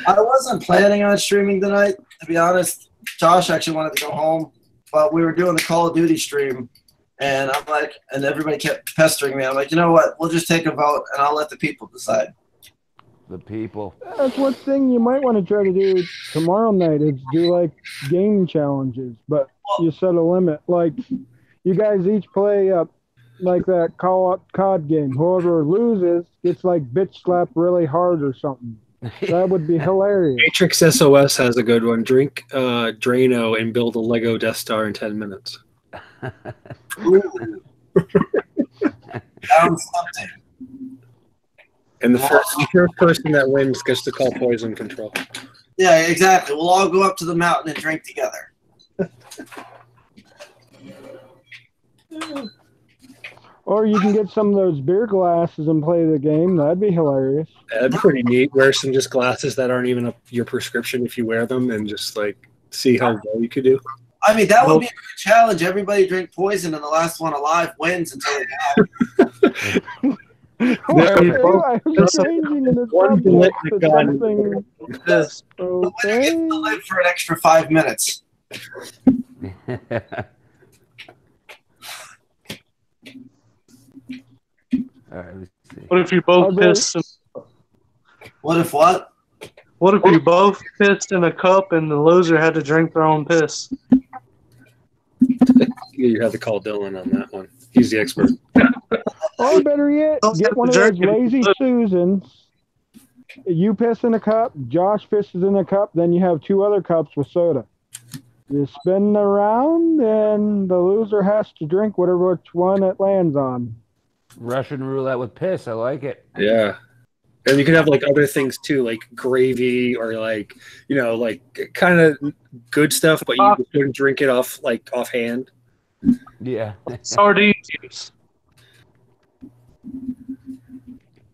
I wasn't planning on streaming tonight, to be honest. Josh actually wanted to go home, but we were doing the Call of Duty stream, and I'm like, and everybody kept pestering me. I'm like, you know what? We'll just take a vote, and I'll let the people decide. The people. That's one thing you might want to try to do tomorrow night is do like game challenges, but you set a limit. Like you guys each play like that COD game. Whoever loses gets like bitch slapped really hard or something. That would be hilarious. Matrix SOS has a good one. Drink Drano and build a Lego Death Star in 10 minutes. Sounds something. And the first person that wins gets to call poison control. Yeah, exactly. We'll all go up to the mountain and drink together. Or you can get some of those beer glasses and play the game. That'd be hilarious. That'd be pretty neat. Wear some just glasses that aren't even your prescription if you wear them, and just like see how well you could do. I mean, that would be a good challenge. Everybody drink poison, and the last one alive wins until they die. I was changing in the subject to something. Yes. The winner gets to live for an extra 5 minutes. All right, let's see. What if you both pissed? What if what? What if you both pissed in a cup and the loser had to drink their own piss? You have to call Dylan on that one. He's the expert. Or better yet, get one of those lazy Susans. You piss in a cup, Josh pisses in a cup, then you have 2 other cups with soda. You spin around, and the loser has to drink whatever one it lands on. Russian roulette with piss. I like it. Yeah. And you can have like other things too, like gravy or like, you know, like kind of good stuff, but you just couldn't drink it offhand. Yeah. Sardine juice.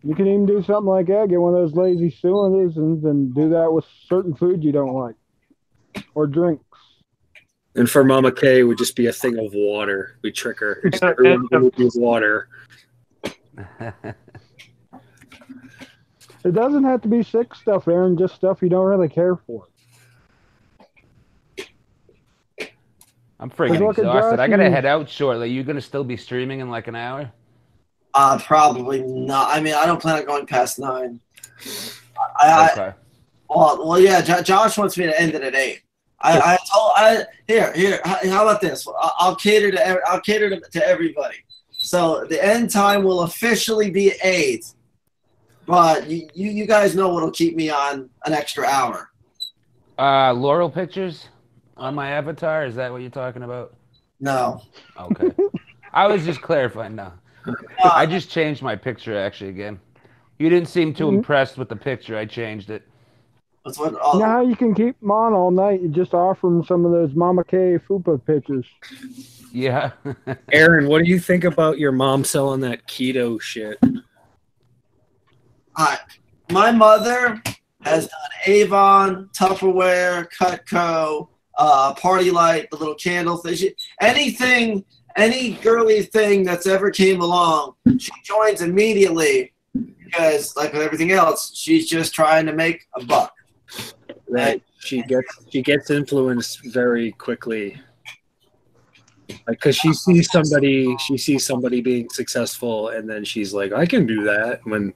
You can even do something like that. Get one of those lazy Susans and do that with certain food you don't like. Or drinks. And for Mama K, it would just be a thing of water. We trick her. Just everyone would use water. It doesn't have to be sick stuff, Aaron. Just stuff you don't really care for. I'm freaking exhausted. I gotta head out shortly. You gonna still be streaming in like an hour? Probably not. I mean, I don't plan on going past 9. Okay. Well, yeah. Josh wants me to end it at 8. Here. How about this? I'll cater to everybody. So the end time will officially be 8, but you guys know what'll keep me on an extra hour. Laurel pictures on my avatar. Is that what you're talking about? No. Okay. I was just clarifying. No. I just changed my picture actually again. You didn't seem too impressed with the picture. I changed it. That's what. You know how you can keep them on all night? You just offer them some of those Mama K Fupa pictures. Yeah. Aaron, what do you think about your mom selling that keto shit? My mother has done Avon, Tupperware, Cutco, party light, the little candle thing. Anything, any girly thing that's ever came along, she joins immediately because, like with everything else, she's just trying to make a buck. Right. She gets influenced very quickly. Like, cause she sees somebody being successful, and then she's like, I can do that. When,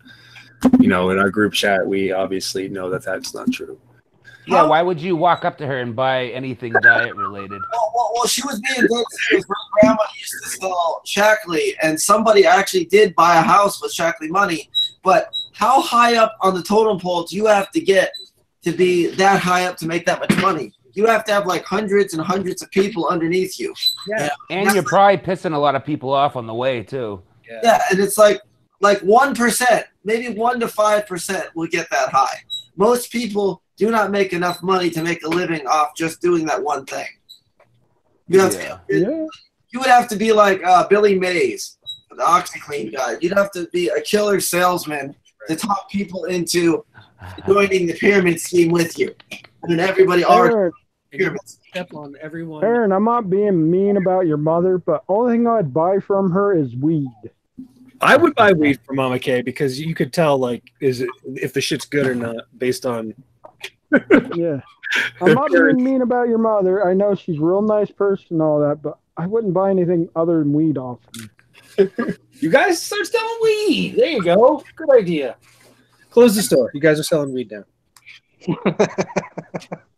in our group chat, we obviously know that that's not true. Yeah, why would you walk up to her and buy anything diet related? Well, she was being dead serious. My grandma used to sell Shackley, and somebody actually did buy a house with Shackley money. But how high up on the totem pole do you have to get to be that high up to make that much money? You have to have like hundreds and hundreds of people underneath you. Yeah, and you're probably pissing a lot of people off on the way too. Yeah, and it's like 1%, maybe 1 to 5% will get that high. Most people do not make enough money to make a living off just doing that one thing. You have you would have to be like Billy Mays, the OxyClean guy. You'd have to be a killer salesman to talk people into joining the pyramid scheme with you. And everybody are pyramids. Step on everyone. Aaron, I'm not being mean about your mother, but only thing I'd buy from her is weed. I would buy weed from Mama K because you could tell, like, if the shit's good or not based on. Yeah, I'm not being mean about your mother. I know she's a real nice person and all that, but I wouldn't buy anything other than weed off of her. You guys start selling weed. There you go. Good idea. Close the store. You guys are selling weed now.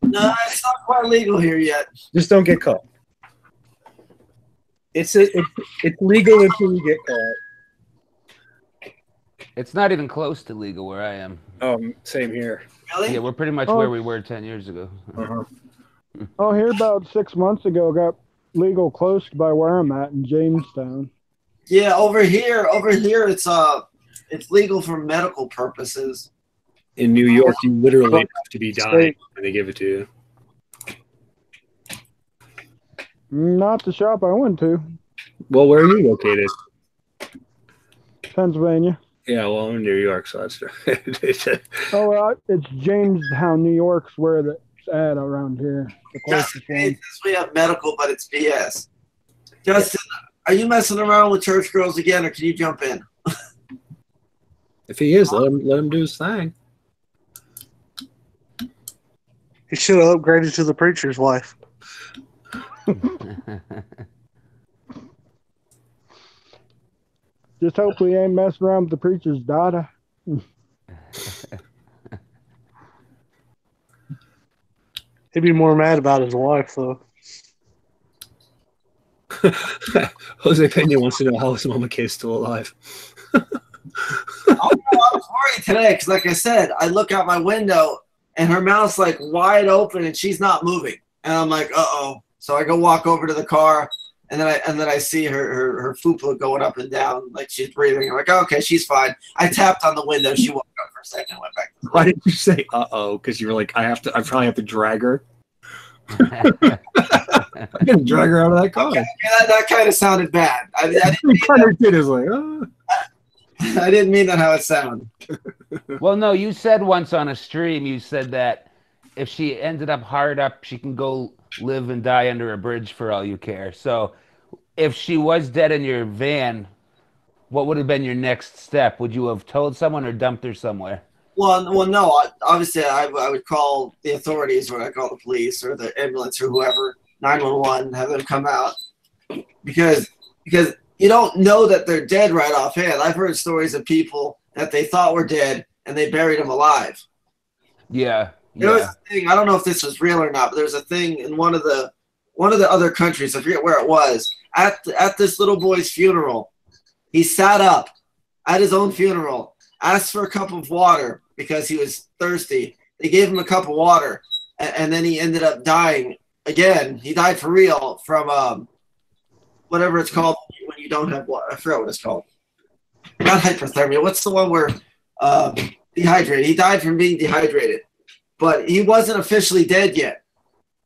No, it's not quite legal here yet. Just don't get caught. It's legal until you get caught. It's not even close to legal where I am. Same here. Really? Yeah, we're pretty much where we were 10 years ago. Oh, here about 6 months ago, got legal close by where I'm at in Jamestown. Yeah, over here, it's legal for medical purposes. In New York, you literally have to be dying when they give it to you. Not the shop I went to. Well, where are you located? Pennsylvania. Yeah, well, I'm in New York, so that's true. It's Jamestown, New York's where it's at around here. The closest one. We have medical, but it's BS. Justin, are you messing around with church girls again, or can you jump in? If he is, let him do his thing. He should have upgraded to the preacher's wife. Just hope we ain't messing around with the preacher's daughter. He'd be more mad about his wife, though. Jose Pena wants to know how his Mama K is still alive. I was worried today because, like I said, I look out my window and her mouth's like wide open and she's not moving, and I'm like, uh-oh. So I go walk over to the car, and then I see her fupa going up and down like she's breathing. I'm like, oh, okay, she's fine. I tapped on the window. She woke up for a second and went back to the Why did you say uh-oh? Because you were like, I probably have to drag her. I'm gonna drag her out of that car. Okay, that kind of sounded bad. I didn't mean I didn't mean that how it sounded. Well, no, you said once on a stream, you said that if she ended up hard up, she can go live and die under a bridge for all you care. So if she was dead in your van, what would have been your next step? Would you have told someone or dumped her somewhere? Well, no. Obviously, I would call the authorities, or I'd call the police or the ambulance or whoever, 911, have them come out. Because you don't know that they're dead right offhand. I've heard stories of people that they thought were dead and they buried them alive. Yeah. There was a thing, I don't know if this was real or not, but there's a thing in one of the other countries, I forget where it was, at this little boy's funeral. He sat up at his own funeral, asked for a cup of water because he was thirsty. They gave him a cup of water, and then he ended up dying again. He died for real from whatever it's called when you don't have water. I forgot what it's called. Not hypothermia. What's the one where dehydrated? He died from being dehydrated, but he wasn't officially dead yet,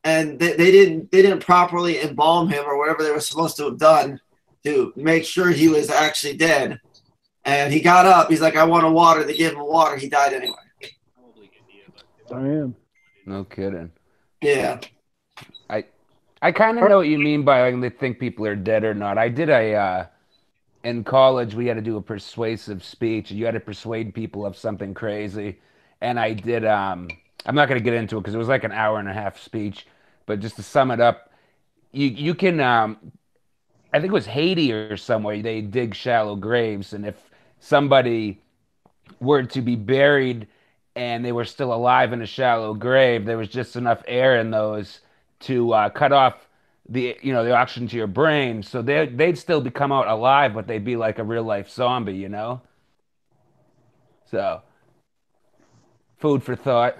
and they didn't properly embalm him or whatever they were supposed to have done to make sure he was actually dead. And he got up. He's like, I want a water. They gave him water. He died anyway. I am. No kidding. Yeah. I kind of know what you mean by like they think people are dead or not. I did in college we had to do a persuasive speech, and you had to persuade people of something crazy. And I did. I'm not going to get into it because it was like an hour and a half speech, but just to sum it up, you can. I think it was Haiti or somewhere. They dig shallow graves, and if somebody were to be buried and they were still alive in a shallow grave, there was just enough air in those to cut off the oxygen to your brain, so they'd still be come out alive, but they'd be like a real life zombie, you know. So food for thought.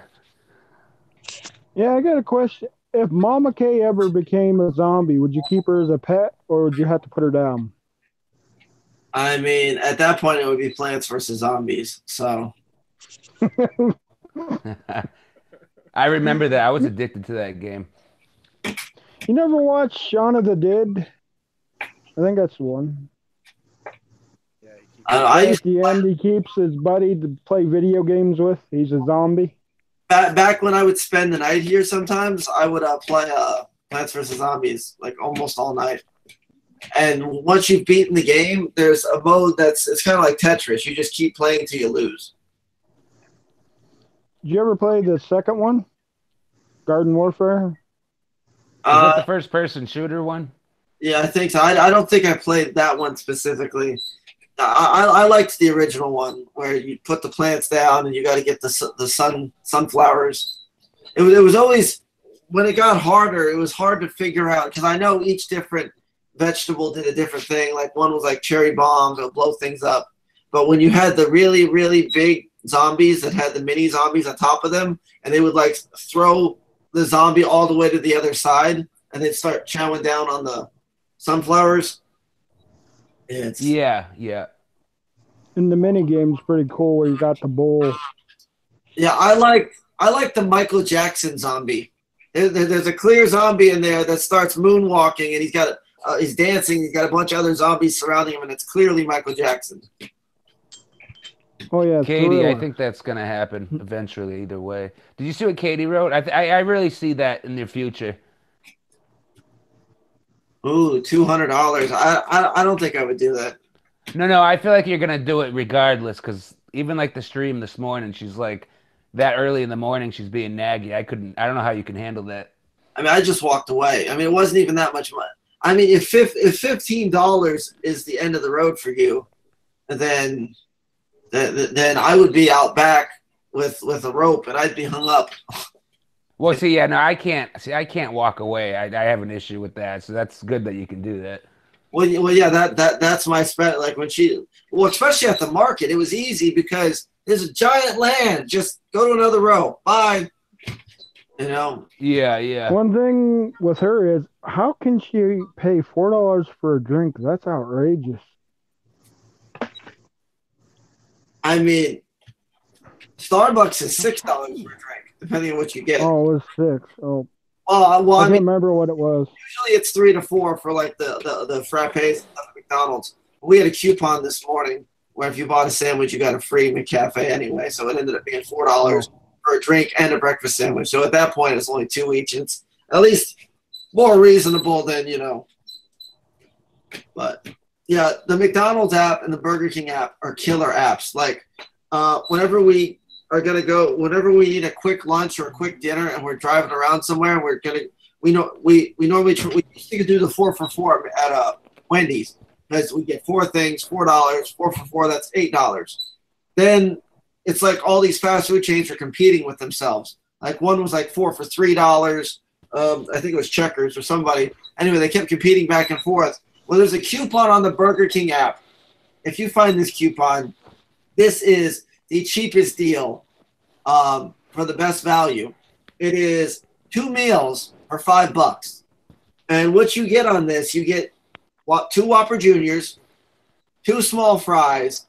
Yeah, I got a question. If Mama K ever became a zombie, would you keep her as a pet, or would you have to put her down? I mean, at that point, it would be Plants vs. Zombies. So I remember that. I was addicted to that game. You never watched Shaun of the Dead? I think that's the one. At the end, he keeps his buddy to play video games with. He's a zombie. Back when I would spend the night here, sometimes I would play Plants vs. Zombies like almost all night. And once you've beaten the game, there's a mode it's kind of like Tetris. You just keep playing until you lose. Did you ever play the second one, Garden Warfare? Is that the first-person shooter one? Yeah, I think so. I don't think I played that one specifically. I liked the original one where you put the plants down and you got to get the sunflowers. It was always, when it got harder, it was hard to figure out because I know each different vegetable did a different thing. Like one was like cherry bombs, it'll blow things up. But when you had the really, really big zombies that had the mini zombies on top of them, and they would like throw the zombie all the way to the other side, and they'd start chowing down on the sunflowers. Yeah. And the mini game's pretty cool where you got the bowl. Yeah, I like the Michael Jackson zombie. There's a clear zombie in there that starts moonwalking, and he's dancing. He's got a bunch of other zombies surrounding him, and it's clearly Michael Jackson. Oh yeah, Katie, I think that's gonna happen eventually. Either way, did you see what Katie wrote? I really see that in the future. Ooh, $200. I don't think I would do that. No, I feel like you're gonna do it regardless. Because even like the stream this morning, she's like that early in the morning. She's being naggy. I don't know how you can handle that. I mean, I just walked away. I mean, it wasn't even that much money. I mean, if $15 is the end of the road for you, then I would be out back with a rope and I'd be hung up. Well, see, yeah, no, I can't. See, I can't walk away. I have an issue with that. So that's good that you can do that. Well, yeah, that's my spec. Like when especially at the market, it was easy because there's a giant land. Just go to another row. Bye. You know. Yeah. One thing with her is, how can she pay $4 for a drink? That's outrageous. I mean, Starbucks is $6 for a drink, depending on what you get. Oh, it was $6. Oh. Well, I don't remember what it was. Usually it's $3 to $4 for like the frappes at McDonald's. We had a coupon this morning where if you bought a sandwich, you got a free McCafe anyway. So it ended up being $4 for a drink and a breakfast sandwich. So at that point, it's only $2 each. It's at least more reasonable than, you know. But yeah, the McDonald's app and the Burger King app are killer apps. Like whenever we need a quick lunch or a quick dinner and we're driving around somewhere, we normally used to do the 4 for $4 at Wendy's because we get 4 things, $4, 4 for $4, that's $8. Then it's like all these fast food chains are competing with themselves. Like one was like 4 for $3. I think it was Checkers or somebody. Anyway, they kept competing back and forth. Well, there's a coupon on the Burger King app. If you find this coupon, this is the cheapest deal for the best value. It is 2 meals for $5. And what you get on this, you get 2 Whopper Juniors, 2 small fries,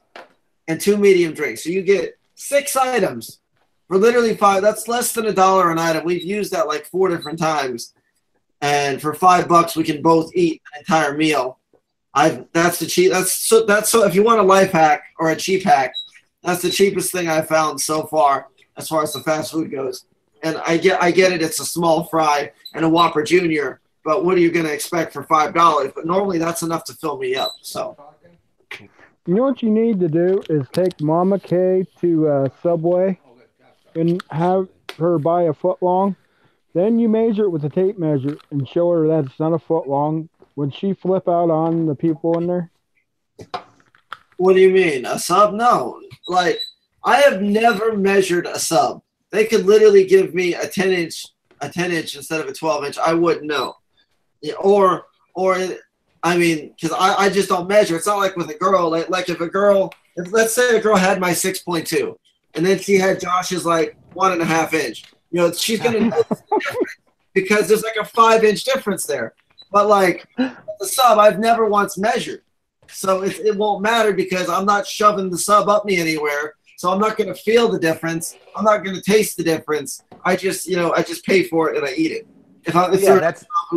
and 2 medium drinks. So you get 6 items for literally $5. That's less than $1 an item. We've used that like 4 different times. And for $5, we can both eat an entire meal. That's the cheap. So if you want a life hack or a cheap hack, that's the cheapest thing I've found so far as the fast food goes. And I get it. It's a small fry and a Whopper Junior, but what are you going to expect for $5? But normally that's enough to fill me up. So. You know what you need to do is take Mama Kay to Subway and have her buy a foot long. Then you measure it with a tape measure and show her that it's not a foot long. Would she flip out on the people in there? What do you mean? A sub? No. Like, I have never measured a sub. They could literally give me a 10-inch instead of a 12-inch. I wouldn't know. Yeah, or I mean, because I just don't measure. It's not like with a girl. Like if let's say a girl had my 6.2, and then she had Josh's like 1.5 inch. You know, she's gonna know because there's like a 5-inch difference there. But like the sub, I've never once measured, so it won't matter because I'm not shoving the sub up me anywhere. So I'm not gonna feel the difference. I'm not gonna taste the difference. I just pay for it and I eat it.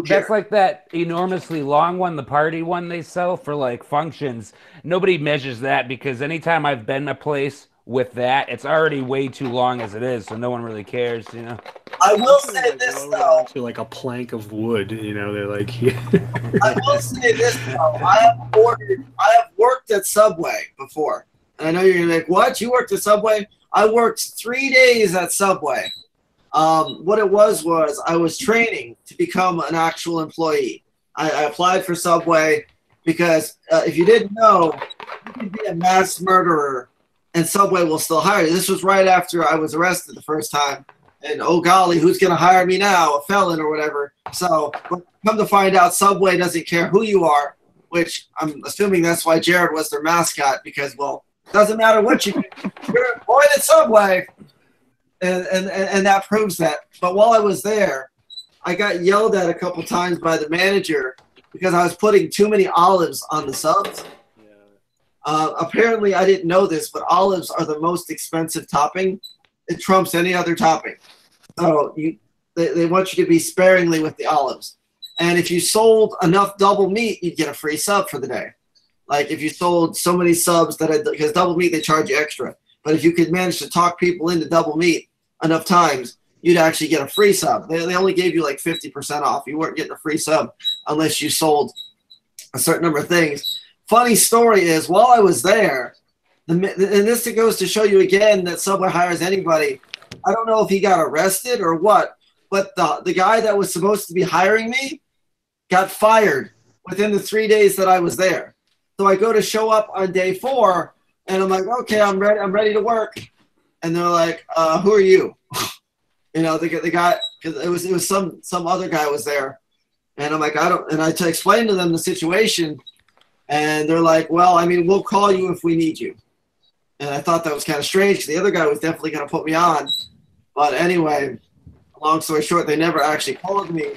That's like that enormously long one, the party one they sell for like functions. Nobody measures that because anytime I've been a place with that, it's already way too long as it is, so no one really cares, you know. I will say this though, to like a plank of wood, you know, they're like. I will say this though, I have worked at Subway before, and I know you're gonna be like, what? You worked at Subway? I worked 3 days at Subway. What it was I was training to become an actual employee. I applied for Subway because if you didn't know, you can be a mass murderer and Subway will still hire you. This was right after I was arrested the first time. And oh golly, who's going to hire me now? A felon or whatever. So come to find out, Subway doesn't care who you are, which I'm assuming that's why Jared was their mascot because, well, it doesn't matter what you do. You're employed at Subway. And that proves that. But while I was there, I got yelled at a couple times by the manager because I was putting too many olives on the subs. Yeah. Apparently, I didn't know this, but olives are the most expensive topping. It trumps any other topping. So they want you to be sparingly with the olives. And if you sold enough double meat, you'd get a free sub for the day. Like if you sold so many subs because double meat, they charge you extra. But if you could manage to talk people into double meat enough times, you'd actually get a free sub. They only gave you like 50% off. You weren't getting a free sub unless you sold a certain number of things. Funny story is, while I was there, and this goes to show you again that Subway hires anybody. I don't know if he got arrested or what, but the guy that was supposed to be hiring me got fired within the 3 days that I was there. So I go to show up on day 4, and I'm like, okay, I'm ready to work. And they're like, who are you? You know, the guy, because it was some other guy was there. And I'm like, and I explained to them the situation. And they're like, well, I mean, we'll call you if we need you. And I thought that was kind of strange because the other guy was definitely going to put me on. But anyway, long story short, they never actually called me.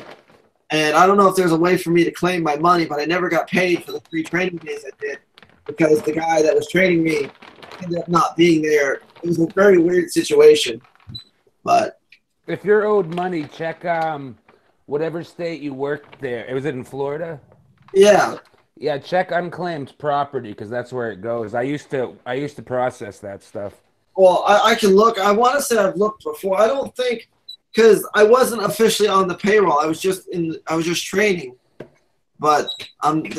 And I don't know if there's a way for me to claim my money, but I never got paid for the 3 training days I did because the guy that was training me ended up not being there. It was a very weird situation. But if you're owed money, check whatever state you worked there. Was it in Florida? Yeah. Yeah, check unclaimed property because that's where it goes. I used to process that stuff. Well, I can look. I want to say I've looked before. I don't think because I wasn't officially on the payroll. I was just training. But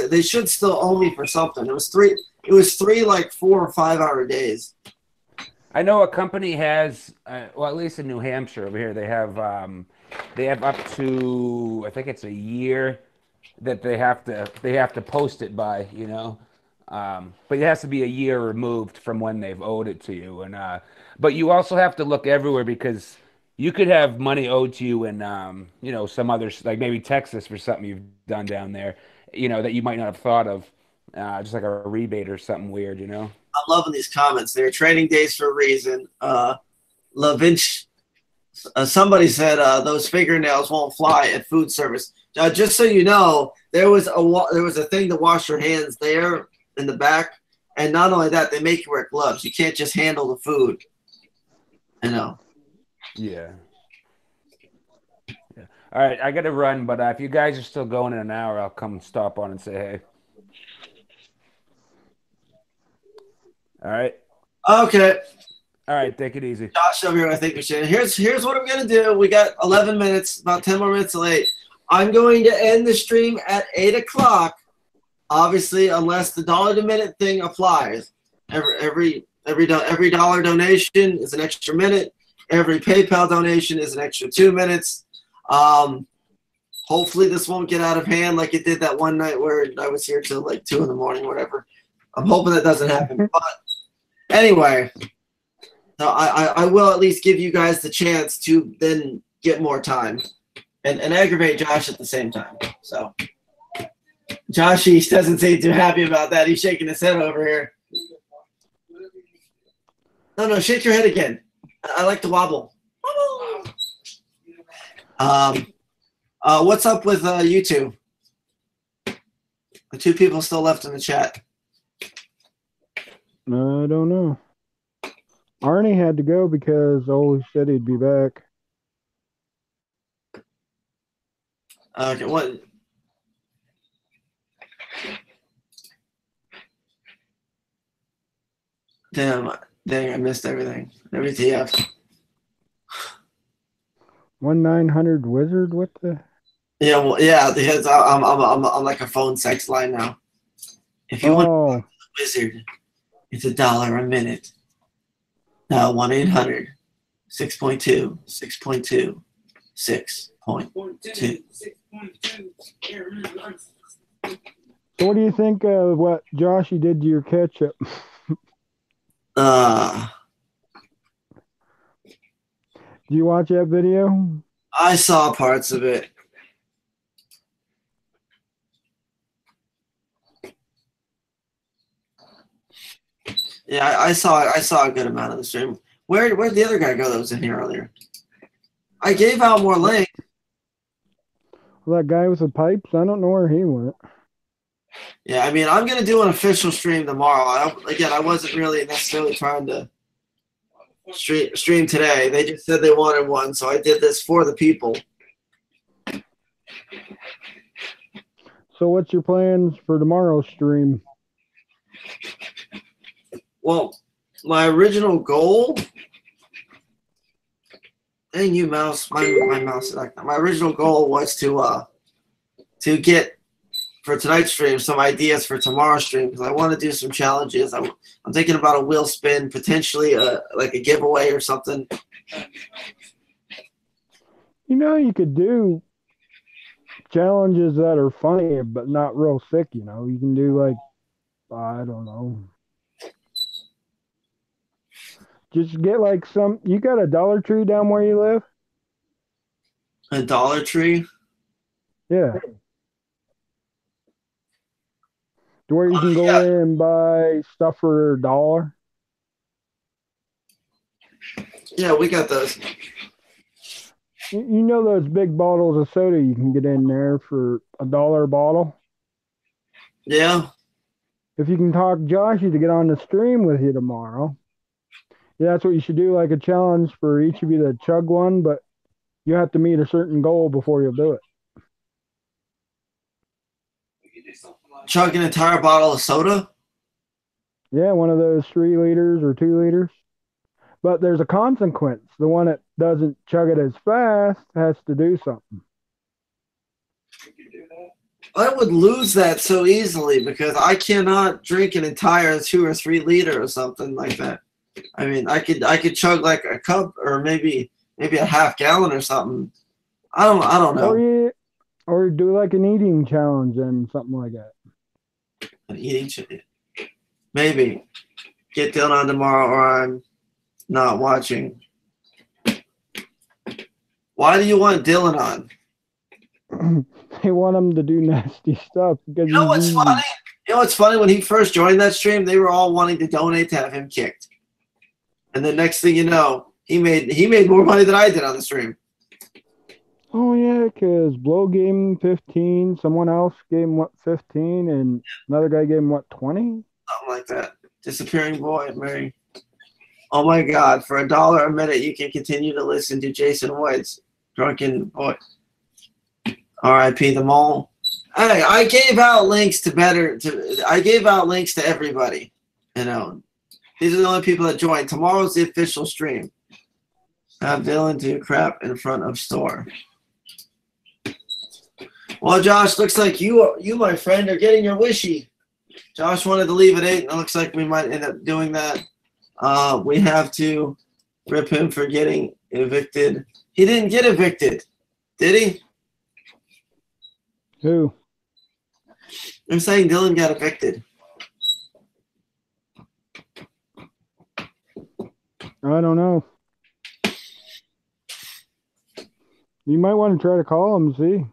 they should still owe me for something. It was three like 4 or 5 hour days. I know a company has, well, at least in New Hampshire over here, they have up to, I think it's a year that they have to post it by, you know, but it has to be a year removed from when they've owed it to you, and but you also have to look everywhere because you could have money owed to you in, you know, some others like maybe Texas for something you've done down there, you know, that you might not have thought of, just like a rebate or something weird, you know. I'm loving these comments. They're training days for a reason. LaVinci, somebody said those fingernails won't fly at food service. Just so you know, there was a thing to wash your hands there in the back, and not only that, they make you wear gloves. You can't just handle the food. You know. Yeah. Yeah. All right, I got to run, but if you guys are still going in an hour, I'll come stop on and say hey. All right. Okay. All right, take it easy. Josh over here, I think we should. Here's what I'm gonna do. We got 11 minutes, about 10 more minutes late. I'm going to end the stream at 8 o'clock. Obviously, unless the dollar to minute thing applies. Every dollar donation is an extra minute. Every PayPal donation is an extra 2 minutes. Hopefully this won't get out of hand like it did that one night where I was here till like 2 in the morning, whatever. I'm hoping that doesn't happen. But anyway, so I will at least give you guys the chance to then get more time and aggravate Josh at the same time. So Joshy doesn't seem too happy about that. He's shaking his head over here. No, shake your head again. I like to wobble. What's up with you two? The 2 people still left in the chat. I don't know. Arnie had to go because he said he'd be back. Okay, what? Dang, I missed everything. WTF. 1-900 Wizard? What the? Yeah, well, yeah. Because I'm like a phone sex line now. If you want a wizard, it's $1 a minute. Now 1-800 6.2 6.2 6.2. So what do you think of what Joshy did to your ketchup? Did you watch that video? I saw parts of it. Yeah, I saw a good amount of the stream. Where'd the other guy go that was in here earlier? I gave out more links. Well, that guy with the pipes, I don't know where he went. Yeah, I mean, I'm going to do an official stream tomorrow. I wasn't really necessarily trying to stream today. They just said they wanted one, so I did this for the people. So what's your plans for tomorrow's stream? Well, my original goal... Dang you, mouse. My mouse is like that. My original goal was to get, for tonight's stream, some ideas for tomorrow's stream, because I want to do some challenges. I'm thinking about a wheel spin, potentially like a giveaway or something. You know, you could do challenges that are funny but not real sick, you know. You can do like, I don't know. Just get like you got a Dollar Tree down where you live? A Dollar Tree? Yeah. To where you can go in and buy stuff for $1? Yeah, we got those. You know those big bottles of soda you can get in there for $1 a bottle? Yeah. If you can talk Joshy to get on the stream with you tomorrow. Yeah, that's what you should do, like a challenge for each of you to chug one, but you have to meet a certain goal before you'll do it. Chug an entire bottle of soda? Yeah, one of those 3 liters or 2 liters. But there's a consequence. The one that doesn't chug it as fast has to do something. I would lose that so easily because I cannot drink an entire 2 or 3 liter or something like that. I mean, I could chug like a cup or maybe a half gallon or something. I don't know. Or do like an eating challenge and something like that. An eating challenge. Maybe get Dylan on tomorrow, or I'm not watching. Why do you want Dylan on? They want him to do nasty stuff. You know what's funny? You know what's funny? When he first joined that stream, they were all wanting to donate to have him kicked. And the next thing you know, he made more money than I did on the stream. Oh yeah, because Blow gave him 15, someone else gave him 15, and another guy gave him 20? Something like that. Disappearing Boy, Mary. Oh my God! For $1 a minute, you can continue to listen to Jason White's Drunken Boy. R.I.P. them all. Hey, I gave out links I gave out links to everybody. You know, these are the only people that joined. Tomorrow's the official stream. Have Dylan do crap in front of store. Well, Josh, looks like you, my friend, are getting your wishy. Josh wanted to leave at 8, and it looks like we might end up doing that. We have to rip him for getting evicted. He didn't get evicted, did he? Who? I'm saying Dylan got evicted. I don't know. You might want to try to call him and see.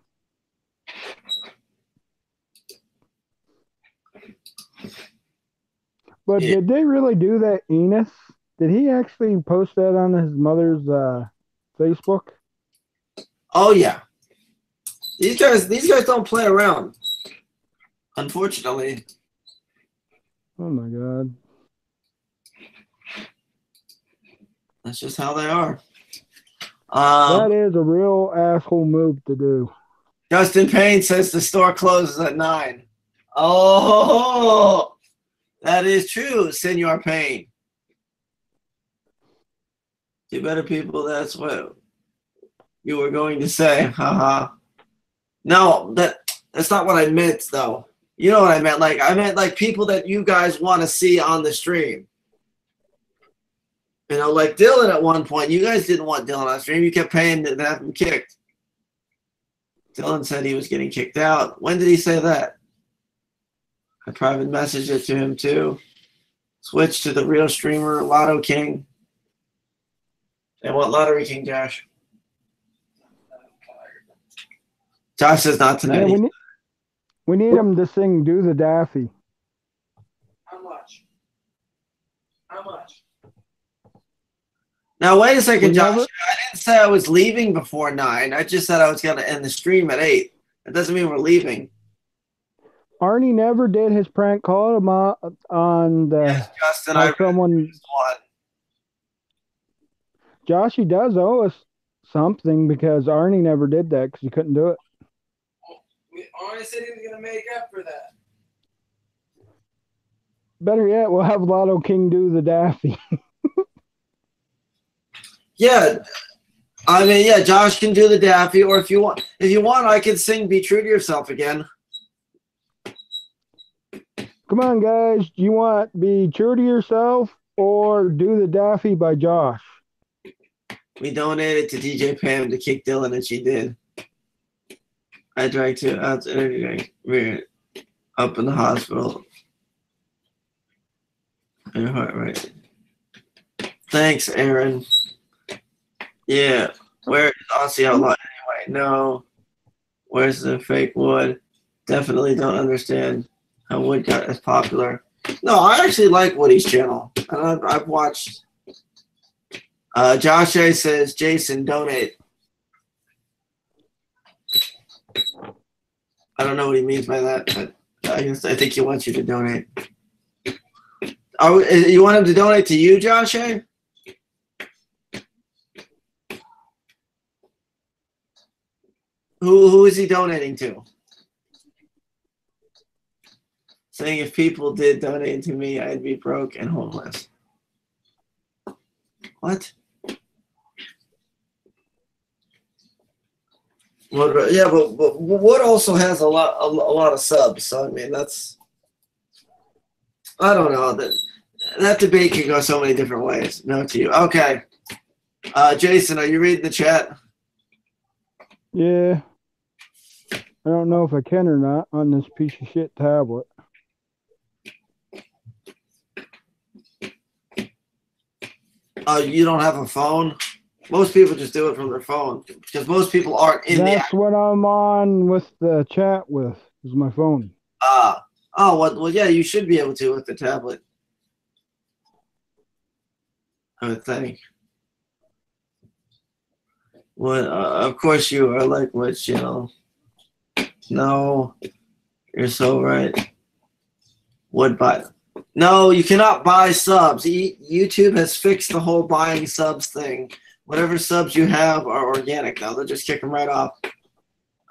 But Yeah. did they really do that, Enos? Did he actually post that on his mother's Facebook? Oh yeah. These guys don't play around. Unfortunately. Oh my God. That's just how they are. That is a real asshole move to do. Justin Payne says the store closes at 9. Oh, that is true, Senor Payne. You better people, that's what you were going to say. Haha. No, that's not what I meant, though. You know what I meant? Like, I meant like people that you guys want to see on the stream. You know, like Dylan at one point. You guys didn't want Dylan on stream. You kept paying to have him kicked. Dylan said he was getting kicked out. When did he say that? I private messaged it to him too. Switch to the real streamer, Lotto King. And what Lottery King, Josh? Josh says not tonight. Yeah, we need him to sing "Do the Daffy." How much? How much? Now, wait a second, Josh. I didn't say I was leaving before 9. I just said I was going to end the stream at 8. That doesn't mean we're leaving. Arnie never did his prank call on the. Yes, Justin, someone. Josh, he does owe us something because Arnie never did that because he couldn't do it. Arnie said he was going to make up for that. Better yet, we'll have Lotto King do the Daffy. Yeah, I mean, yeah, Josh can do the Daffy, or if you want, I can sing "Be True to Yourself" again. Come on, guys. Do you want "Be True to Yourself" or "Do the Daffy" by Josh? We donated to DJ Pam to kick Dylan, and she did. I drank 2 ounce energy drink. We're up in the hospital. Your heart rate. Thanks, Aaron. Yeah. Where's Aussie Outlaw anyway? No. Where's the fake wood? Definitely don't understand how wood got as popular. No, I actually like Woody's channel. And I've watched. Josh A says, Jason, donate. I don't know what he means by that, but I think he wants you to donate. You want him to donate to you, Josh A? Who is he donating to? Saying if people did donate to me, I'd be broke and homeless. What? Yeah, but Wood also has a lot of subs. So I mean, that's, I don't know, that debate can go so many different ways. No to you. Okay, Jason, are you reading the chat? Yeah. I don't know if I can or not on this piece of shit tablet. You don't have a phone? Most people just do it from their phone because most people aren't in That's what I'm on with the chat with, is my phone. Well, yeah, you should be able to with the tablet. I would think. Well, of course you are like what channel? No, you're so right. Would buy. No, you cannot buy subs. YouTube has fixed the whole buying subs thing. Whatever subs you have are organic now. They'll just kick them right off.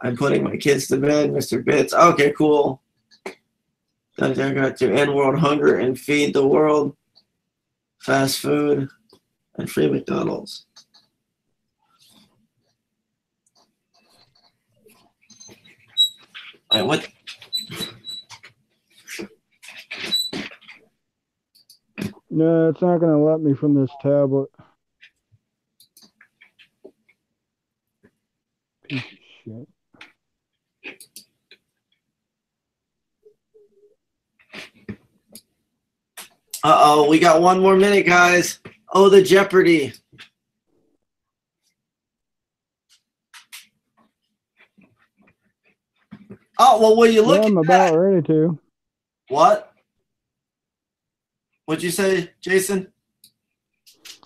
I'm putting my kids to bed, Mr. Bits. Okay, cool. I got to end world hunger and feed the world. Fast food and free McDonald's. All right, what? No, it's not going to let me from this tablet. Piece of shit. Uh-oh, we got 1 more minute, guys. Oh, the Jeopardy. Oh, well, will you look Yeah, I'm at about that? ready to. What? What'd you say, Jason?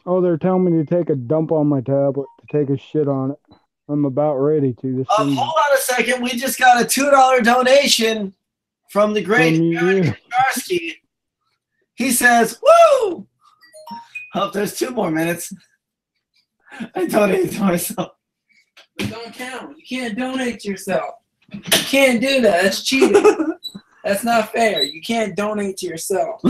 Oh, they're telling me to take a dump on my tablet, to take a shit on it. I'm about ready to. This thing Hold on a second. We just got a $2 donation from the great from you. Kosharsky. He says, woo! Hope there's 2 more minutes. I donated to myself. It don't count. You can't donate to yourself. You can't do that. That's cheating. That's not fair. You can't donate to yourself.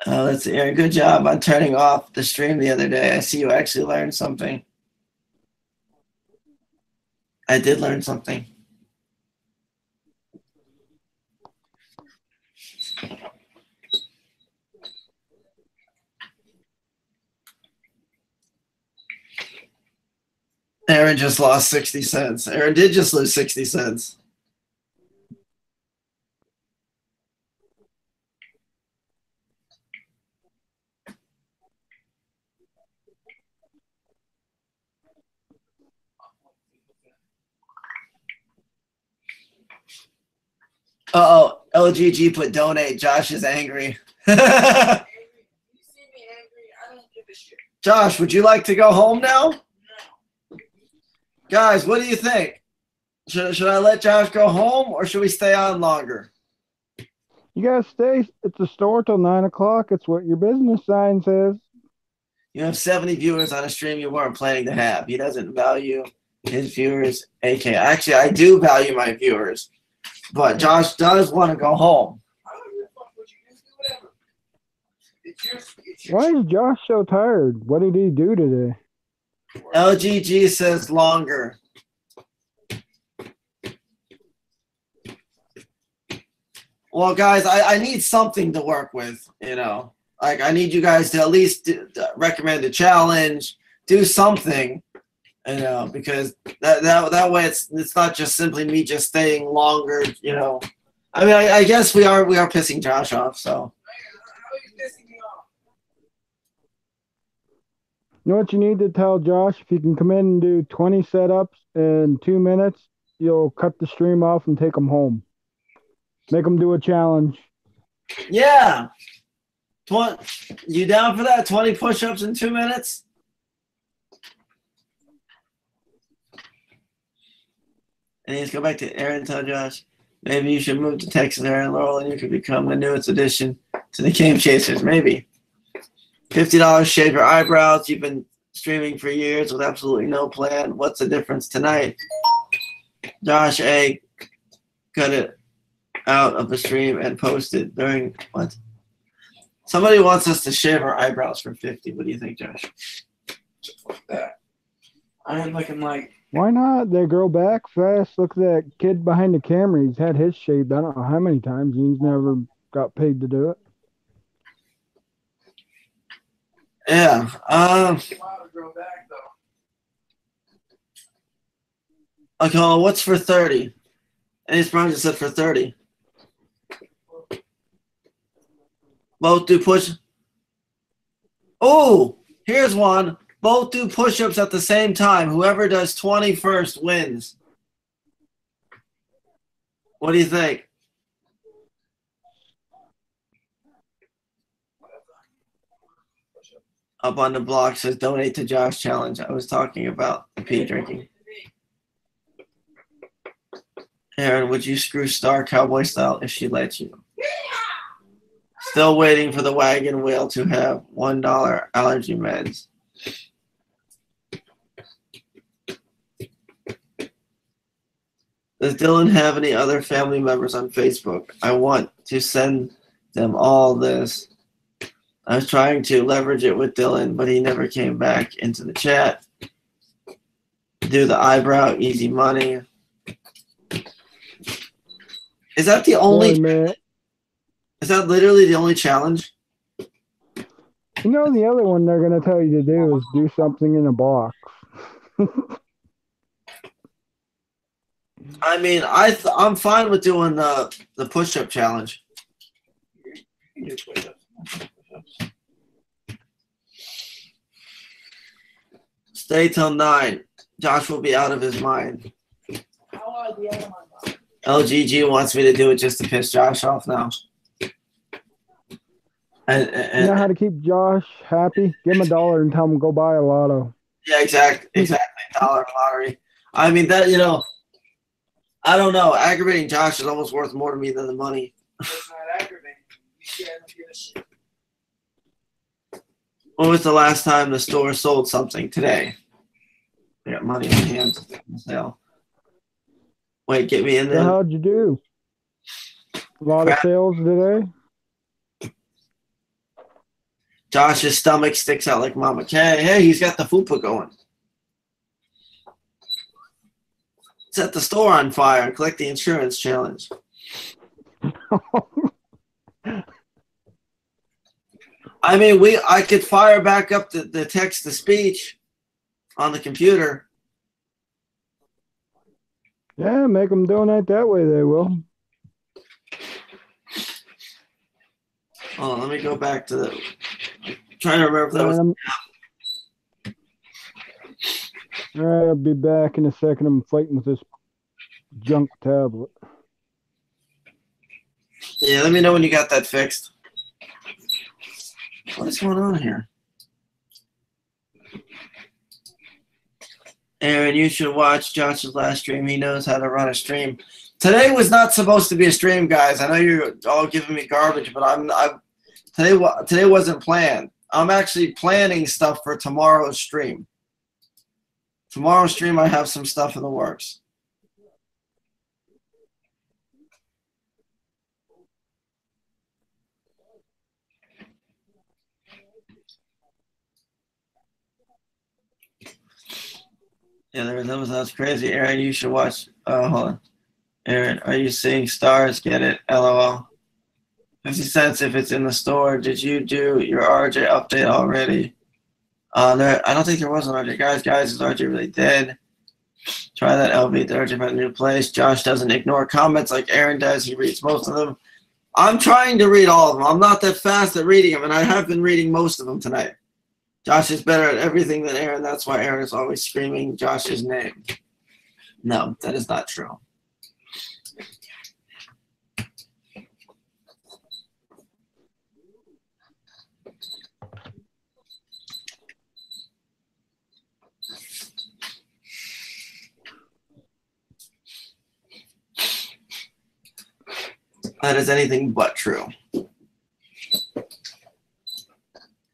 Let's see, Aaron. Good job on turning off the stream the other day. I see you actually learned something. I did learn something. Aaron just lost 60 cents. Aaron did just lose 60 cents. Uh-oh, LGG put donate. Josh is angry. Josh, would you like to go home now? Guys, what do you think? Should I let Josh go home or should we stay on longer? You gotta stay at the store till 9 o'clock. It's what your business sign says. You have 70 viewers on a stream you weren't planning to have. He doesn't value his viewers. Actually, I do value my viewers. But Josh does want to go home. Why is Josh so tired? What did he do today? LGG says longer. Well, guys, I need something to work with, you know. Like, I need you guys to at least recommend a challenge, do something, you know, because that way it's not just simply me just staying longer, you know. I mean, I guess we are pissing Josh off, so. You know what you need to tell Josh? If you can come in and do 20 setups in 2 minutes, you'll cut the stream off and take him home. Make him do a challenge. Yeah. You down for that? 20 push-ups in 2 minutes? And let's go back to Aaron. Tell Josh, maybe you should move to Texas, Aaron Laurel, and you could become the newest addition to the Game Chasers. Maybe. $50, shave your eyebrows. You've been streaming for years with absolutely no plan. What's the difference tonight? Josh A. cut it out of the stream and post it during what? Somebody wants us to shave our eyebrows for 50. What do you think, Josh? I ain't looking like. Why not? They grow back fast. Look at that kid behind the camera. He's had his shaved I don't know how many times, and he's never got paid to do it. Yeah. Okay, well, what's for 30? And he's probably just said for 30. Both do push. Oh, here's one. Both do push-ups at the same time. Whoever does 20 first wins. What do you think? Up on the block says donate to Josh challenge. I was talking about the pee drinking. Aaron, would you screw Star Cowboy style if she lets you? Still waiting for the wagon wheel to have $1 allergy meds. Does Dylan have any other family members on Facebook? I want to send them all this. I was trying to leverage it with Dylan, but he never came back into the chat. Do the eyebrow, easy money. Is that the only? Boy, man. Is that literally the only challenge? You know, the other one they're going to tell you to do is do something in a box. I mean, I'm fine with doing the push-up challenge. Stay till 9. Josh will be out of his mind. LGG wants me to do it just to piss Josh off now. You know how to keep Josh happy? Give him $1 and tell him go buy a lotto. Yeah, exactly. Dollar lottery. I mean that, you know, I don't know. Aggravating Josh is almost worth more to me than the money. It's not aggravating. You can't give a shit. When was the last time the store sold something? Today. They got money in hand. Sale. Wait, get me in So there. how'd you do? A lot of sales today? Josh's stomach sticks out like Mama K. Hey, he's got the fupa going. Set the store on fire and collect the insurance challenge. I mean, I could fire back up the text to speech on the computer. Yeah, make them donate that way, they will. Oh, let me go back to the. I'm trying to remember if that was. All right, I'll be back in a second. I'm fighting with this junk tablet. Yeah, let me know when you got that fixed. What is going on here? Aaron, you should watch Josh's last stream. He knows how to run a stream. Today was not supposed to be a stream, guys. I know you're all giving me garbage, but today wasn't planned. I'm actually planning stuff for tomorrow's stream. Tomorrow's stream, I have some stuff in the works. Yeah, that's crazy. Aaron, you should watch. Hold on. Aaron, are you seeing stars? Get it? LOL. 50 cents if it's in the store. Did you do your RJ update already? I don't think there was an RJ. Guys, is RJ really dead? Try that LV. The RJ found a new place. Josh doesn't ignore comments like Aaron does. He reads most of them. I'm trying to read all of them. I'm not that fast at reading them, and I have been reading most of them tonight. Josh is better at everything than Aaron. That's why Aaron is always screaming Josh's name. No, that is not true. That is anything but true.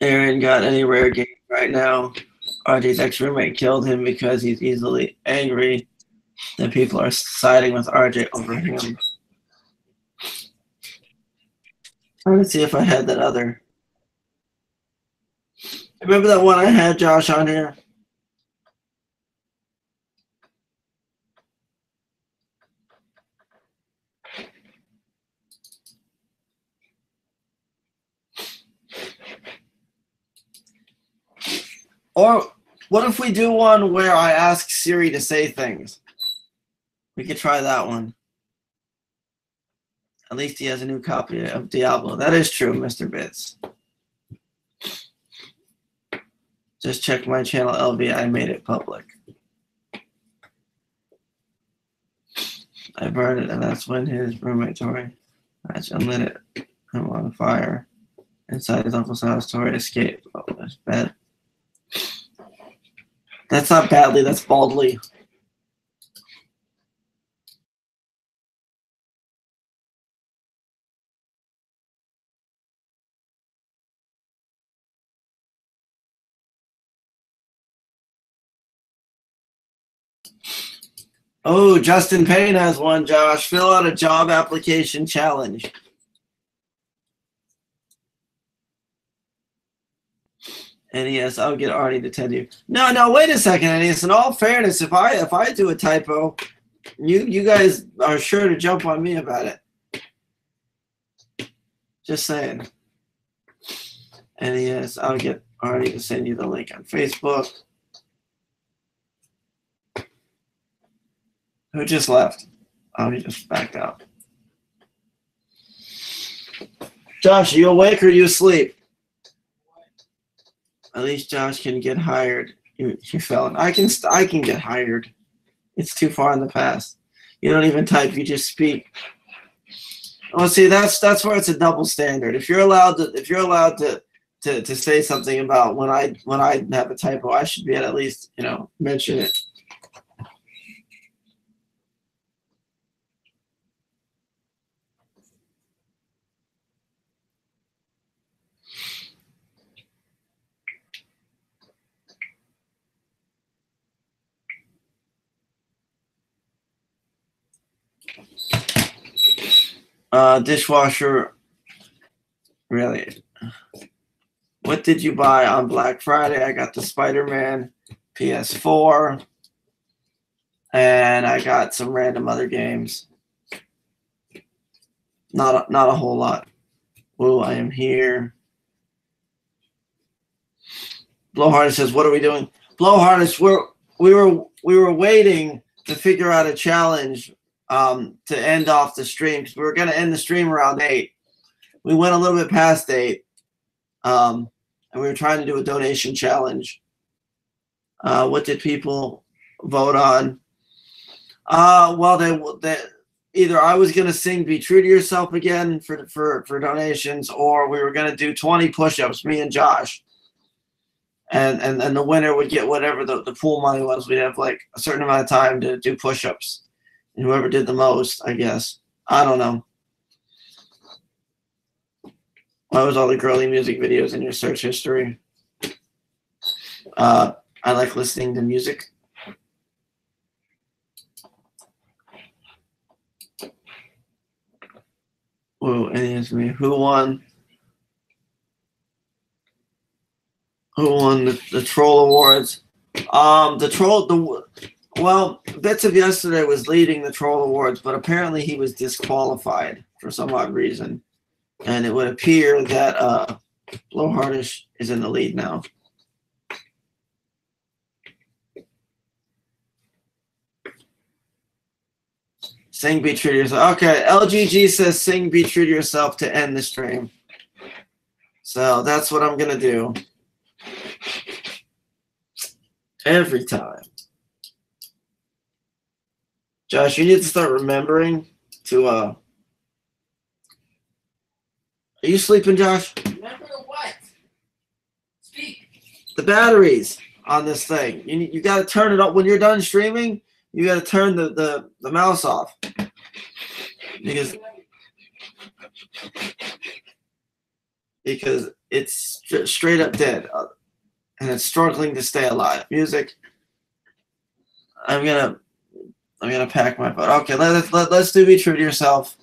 Aaron got any rare game right now. RJ's ex-roommate killed him because he's easily angry that people are siding with RJ over him. Trying to see if I had that other. Remember that one I had Josh on here? Or what if we do one where I ask Siri to say things? We could try that one. At least he has a new copy of Diablo. That is true, Mr. Bits. Just check my channel, LV. I made it public. I burned it, and that's when his roommate Tori lit it. I'm on fire. Inside his uncle's house, Tori escaped. Oh, that's bad. That's not badly, that's baldly. Oh, Justin Payne has one, Josh. Fill out a job application challenge. NES, I'll get Arnie to tell you. No, wait a second, NES. In all fairness, if I do a typo, you guys are sure to jump on me about it. Just saying. NES, I'll get Arnie to send you the link on Facebook. Who just left? Oh, he just backed out. Josh, are you awake or are you asleep? At least Josh can get hired. You fell. I can get hired. It's too far in the past. You don't even type. You just speak. Well, see, that's where it's a double standard. If you're allowed to say something about when I have a typo, I should be at least mention it. Dishwasher, really? What did you buy on Black Friday? I got the Spider-Man PS4, and I got some random other games. Not a whole lot. Whoa, I am here. Blowhard says, "What are we doing?" Blowhard, we were waiting to figure out a challenge to end off the stream, because we were going to end the stream around 8. We went a little bit past 8, and we were trying to do a donation challenge. What did people vote on? Well, they either I was going to sing "Be True to Yourself" again for donations, or we were going to do 20 push-ups, me and Josh, and the winner would get whatever the pool money was. We'd have like a certain amount of time to do push-ups. And whoever did the most, I guess. I don't know. Why was all the girly music videos in your search history? I like listening to music. Whoa, NES me. Who won? Who won the Troll Awards? Well, Bits of Yesterday was leading the Troll Awards, but apparently he was disqualified for some odd reason. And it would appear that Blowhardish is in the lead now. Sing "Be True to Yourself." Okay, LGG says sing "Be True to Yourself" to end the stream. So that's what I'm going to do. Every time. Josh, you need to start remembering to Are you sleeping, Josh? Remember what? Speak. The batteries on this thing. You got to turn it up when you're done streaming. You got to turn the mouse off because it's straight up dead and it's struggling to stay alive. Music. I'm gonna pack my butt. Okay, let's do "Be True to Yourself."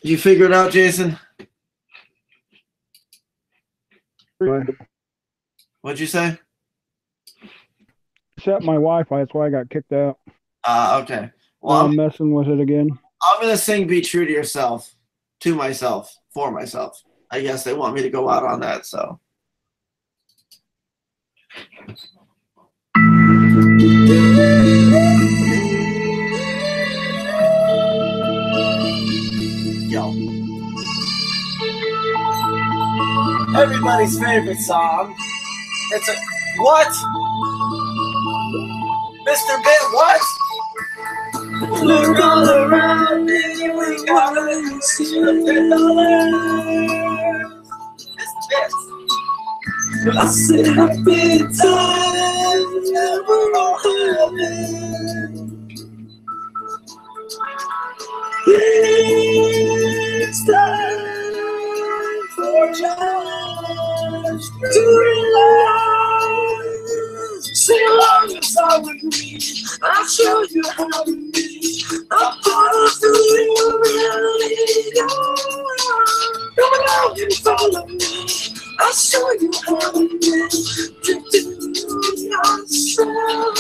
Did you figure it out, Jason? What'd you say? Set my Wi-Fi. That's why I got kicked out. Okay. Well, I'm messing with it again. I'm going to sing "Be True to Yourself" to myself, for myself. I guess they want me to go out on that, so. Yo. Everybody's favorite song. It's a... What? Mr. Bit, what? Look all around me, we gotta see the dollars. It's Bits. I said happy times never all happen. It's time for Josh to relax. Sing along the song. song with me. I'll show you how to be. I'm gonna do you really good. Come along and follow me. I'll show you how to do yourself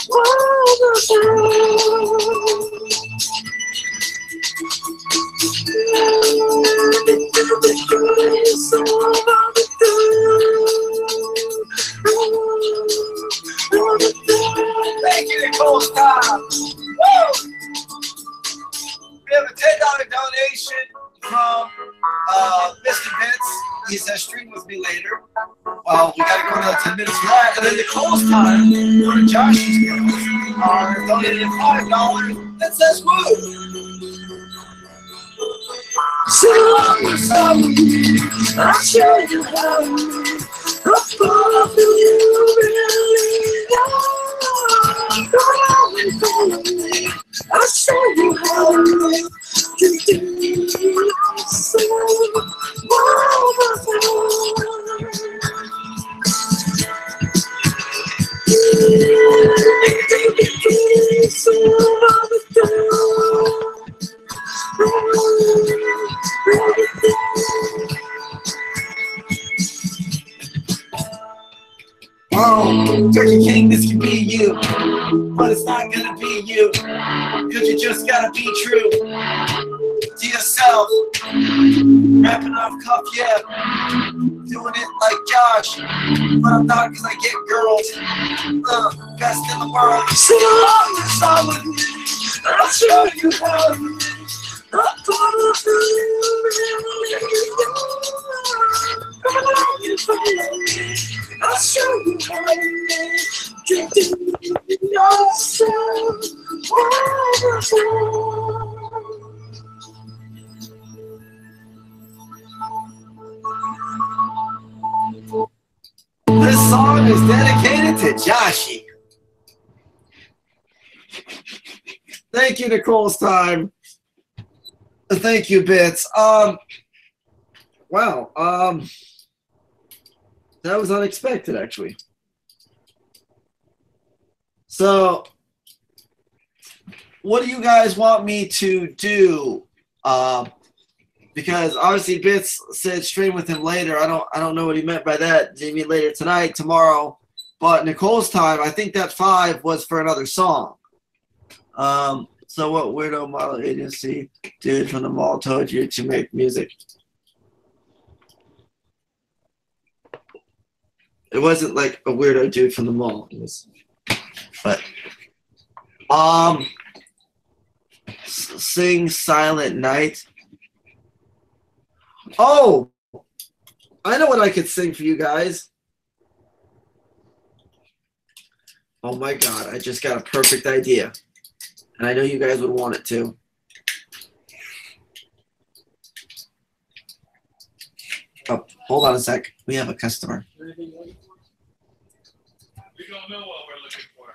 wonderful. Thank you, Nicole Scott. Woo! We have a $10 donation from Mr. Vince. He says, stream with me later. Well, we got to go another 10 minutes for that. And then Nicole's time, one of Josh's girls, are donated $5. That says, woo! Sing along with somebody, I'll show you how to live. I'll follow you really know. Come on and follow me. I'll show you how to live. To do yourself wonderful. Oh, Turkey King, this can be you, but it's not gonna be you, cause you just gotta be true to yourself. Rapping off cuff, yeah, doing it like Josh, but I'm not cause I get girls, best in the world. Sing along this song with me, I'll show you how to live. I'm gonna do you really good. Come along and follow me. I'll show you how to live. To do yourself wonderful. This song is dedicated to Joshy. Thank you, Nicole's time. Thank you, Bits. Wow. That was unexpected, actually. So, what do you guys want me to do? Because obviously Bits said stream with him later. I don't know what he meant by that. Did he mean later tonight, tomorrow? But Nicole's time, I think that 5 was for another song. So what weirdo model agency dude from the mall told you to make music? It wasn't like a weirdo dude from the mall. It was, but sing Silent Night. Oh, I know what I could sing for you guys. Oh my God, I just got a perfect idea. And I know you guys would want it too. Oh, hold on a sec. We have a customer. We don't know what we're looking for.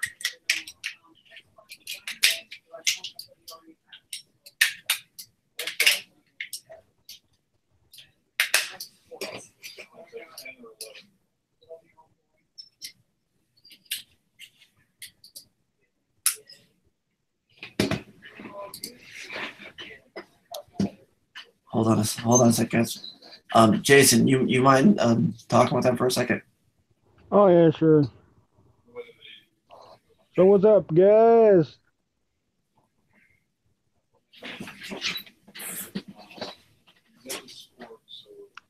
Hold on a second, guys. Jason, you mind talking with them for a second? Oh yeah, sure. So what's up, guys?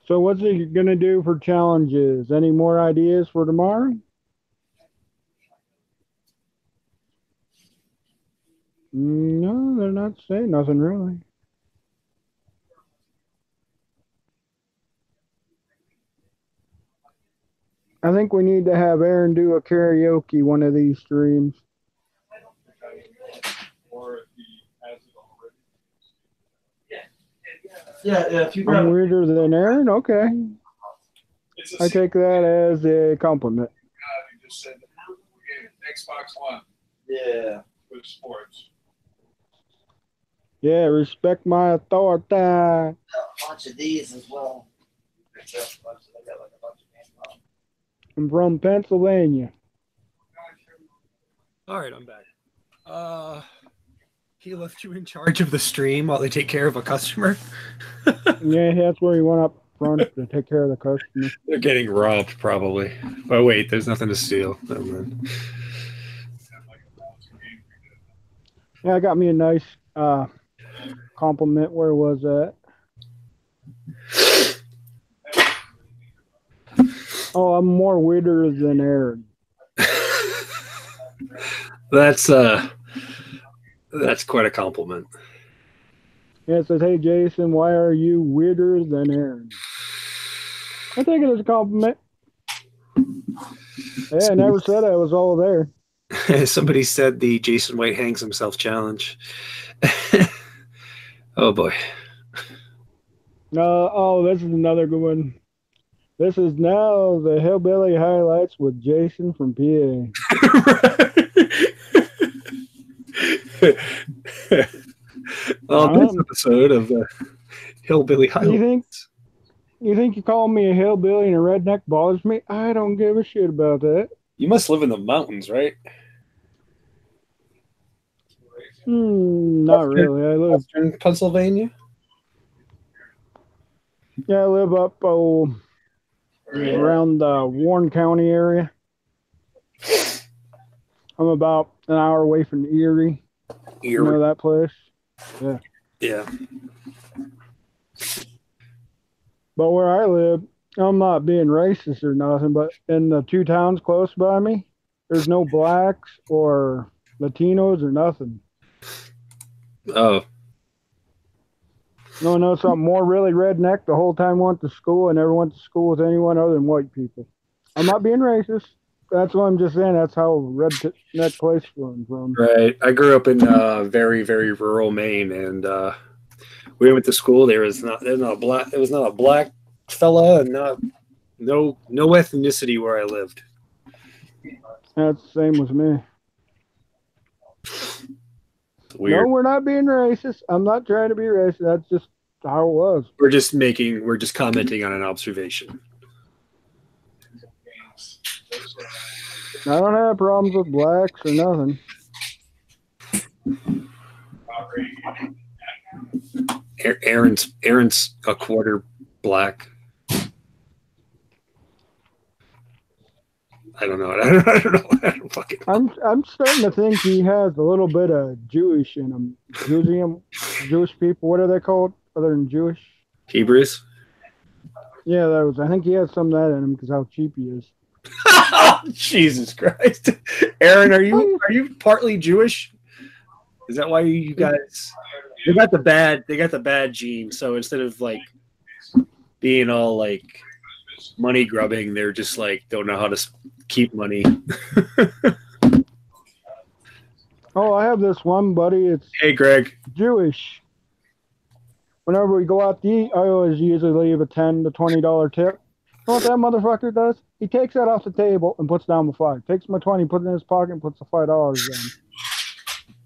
So what's he gonna do for challenges? Any more ideas for tomorrow? No, they're not saying nothing really. I think we need to have Aaron do a karaoke one of these streams. Or if he has it already. Yeah, if you I'm weirder than Aaron? Okay. It's a I take that as a compliment. you just said Xbox One Yeah. with sports. Yeah, respect my authority. A bunch of these as well. I'm from Pennsylvania. All right, I'm back. He left you in charge of the stream while they take care of a customer. Yeah, that's where he went up front to take care of the customer. They're getting robbed, probably. Oh wait, there's nothing to steal. Never mind. Yeah, I got me a nice compliment. Where was that? Oh, I'm more weirder than Aaron. That's quite a compliment. Yeah, it says, "Hey Jason, why are you weirder than Aaron?" I take it as a compliment. Yeah, I never said I was all there. Somebody said the Jason White hangs himself challenge. Oh boy. Oh, this is another good one. This is now the Hillbilly Highlights with Jason from PA. Well, this episode of the Hillbilly Highlights. You think you call me a hillbilly and a redneck bothers me? I don't give a shit about that. You must live in the mountains, right? Not really. I live in Pennsylvania. Yeah, I live up around the Warren County area. I'm about an hour away from Erie. You know that place? Yeah. Yeah. But where I live, I'm not being racist or nothing, but in the two towns close by me, there's no blacks or Latinos or nothing. Oh. No, something more really redneck. The whole time went to school. I never went to school with anyone other than white people. I'm not being racist. That's what I'm just saying. That's how redneck place I'm from. Right. I grew up in very, very rural Maine, and we went to school. There was not a black fella, and no ethnicity where I lived. That's the same with me. Weird. No, we're not being racist. I'm not trying to be racist. That's just how it was. We're just commenting on an observation. I don't have problems with blacks or nothing. Aaron's a quarter black. I don't know. I don't fucking know. I'm starting to think he has a little bit of Jewish in him. Jewish people. What are they called other than Jewish? Hebrews. Yeah, I think he has some of that in him because how cheap he is. Jesus Christ, Aaron, are you partly Jewish? Is that why you guys? They got the bad gene. So instead of like being all like money grubbing, they're just like don't know how to keep money. Oh, I have this one buddy. It's hey, Greg. Jewish. Whenever we go out to eat, I always usually leave a $10 to $20 tip. You know what that motherfucker does? He takes that off the table and puts down the $5. Takes my 20, puts it in his pocket, and puts the $5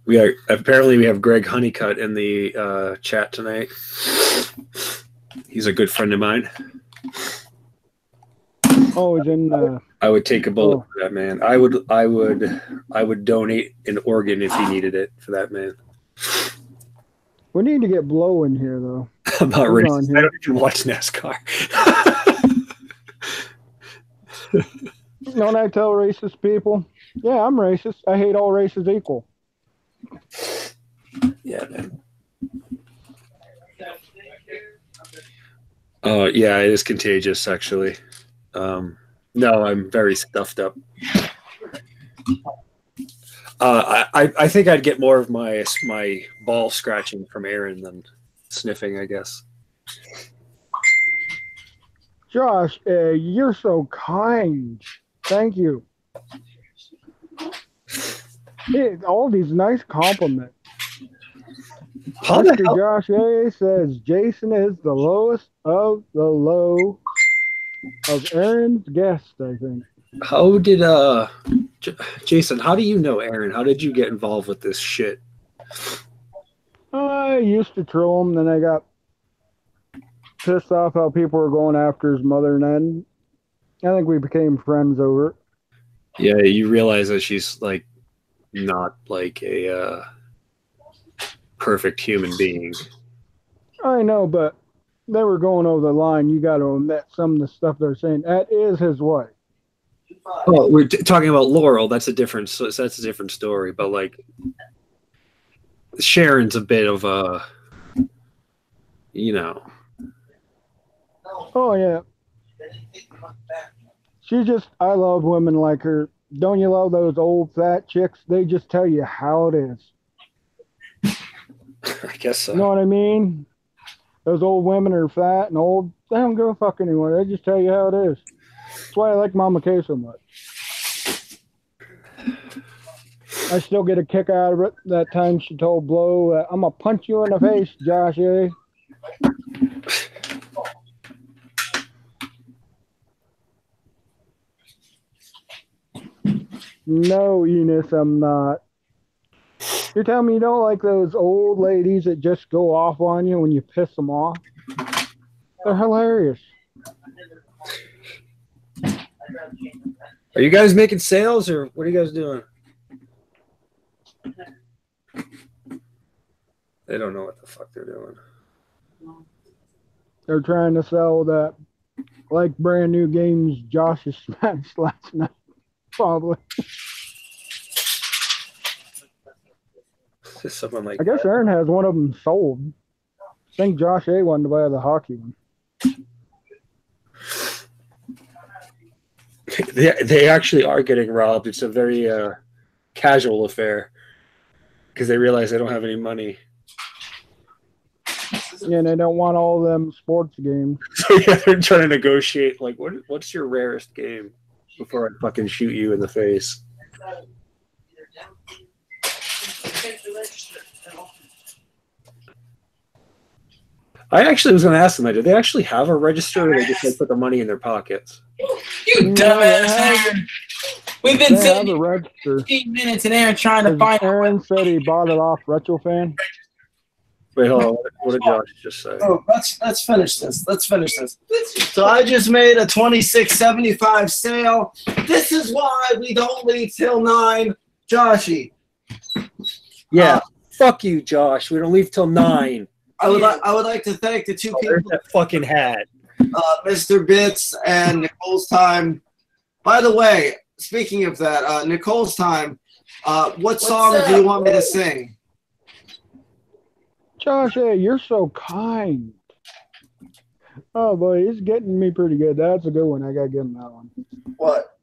down. Apparently we have Greg Honeycutt in the chat tonight. He's a good friend of mine. Oh, he's in. I would take a bullet for that man. I would donate an organ if he needed it for that man. We need to get Blow in here though. I'm not racist. I don't even watch NASCAR. Don't I tell racist people? Yeah, I'm racist. I hate all races equal. Yeah, man. Oh, yeah, it is contagious, actually. No, I'm very stuffed up. I think I'd get more of my ball scratching from Aaron than sniffing, I guess. Josh, you're so kind. Thank you. Hey, all these nice compliments. Mr. Josh A says Jason is the lowest of the low of Aaron's guest, I think. How did Jason, how do you know Aaron? How did you get involved with this shit? I used to troll him, then I got pissed off how people were going after his mother, and then I think we became friends over it. Yeah, you realize that she's like not like a perfect human being. I know, but they were going over the line. You got to admit some of the stuff they're saying. That is his wife. Oh, we're talking about Laurel. That's a different story. But like Sharon's a bit of a, you know. Oh yeah. I love women like her. Don't you love those old fat chicks? They just tell you how it is. I guess so. You know what I mean? Those old women are fat and old. They don't give a fuck anymore. They just tell you how it is. That's why I like Mama K so much. I still get a kick out of it. That time she told Blow, I'm going to punch you in the face, Josh, eh? No, Enos, I'm not. You're telling me you don't like those old ladies that just go off on you when you piss them off? They're hilarious. Are you guys making sales or what are you guys doing? They don't know what the fuck they're doing. They're trying to sell that like brand new games Josh has smashed last night. Probably. Someone like I guess that. Aaron has one of them sold. I think Josh A wanted to buy the hockey one. They actually are getting robbed. It's a very casual affair because they realize they don't have any money. Yeah, and they don't want all them sports games. So yeah, they're trying to negotiate. Like, what's your rarest game before I fucking shoot you in the face? I actually was going to ask them, did they actually have a register or they just like put the money in their pockets? You dumbass Aaron. We've been sitting here for 15 minutes and Aaron trying to find Aaron said he bought it off RetroFan. Wait, hold on. What did Josh just say? Oh, let's finish this. So I just made a $26.75 sale. This is why we don't leave till 9. Joshy. Yeah. Fuck you, Josh. We don't leave till 9. I would like to thank the two people. There's that fucking hat. Mr. Bits and Nicole's Time. By the way, speaking of that, Nicole's Time, what song do you want me to sing? Josh, hey, you're so kind. Oh boy, he's getting me pretty good. That's a good one. I gotta give him that one. What?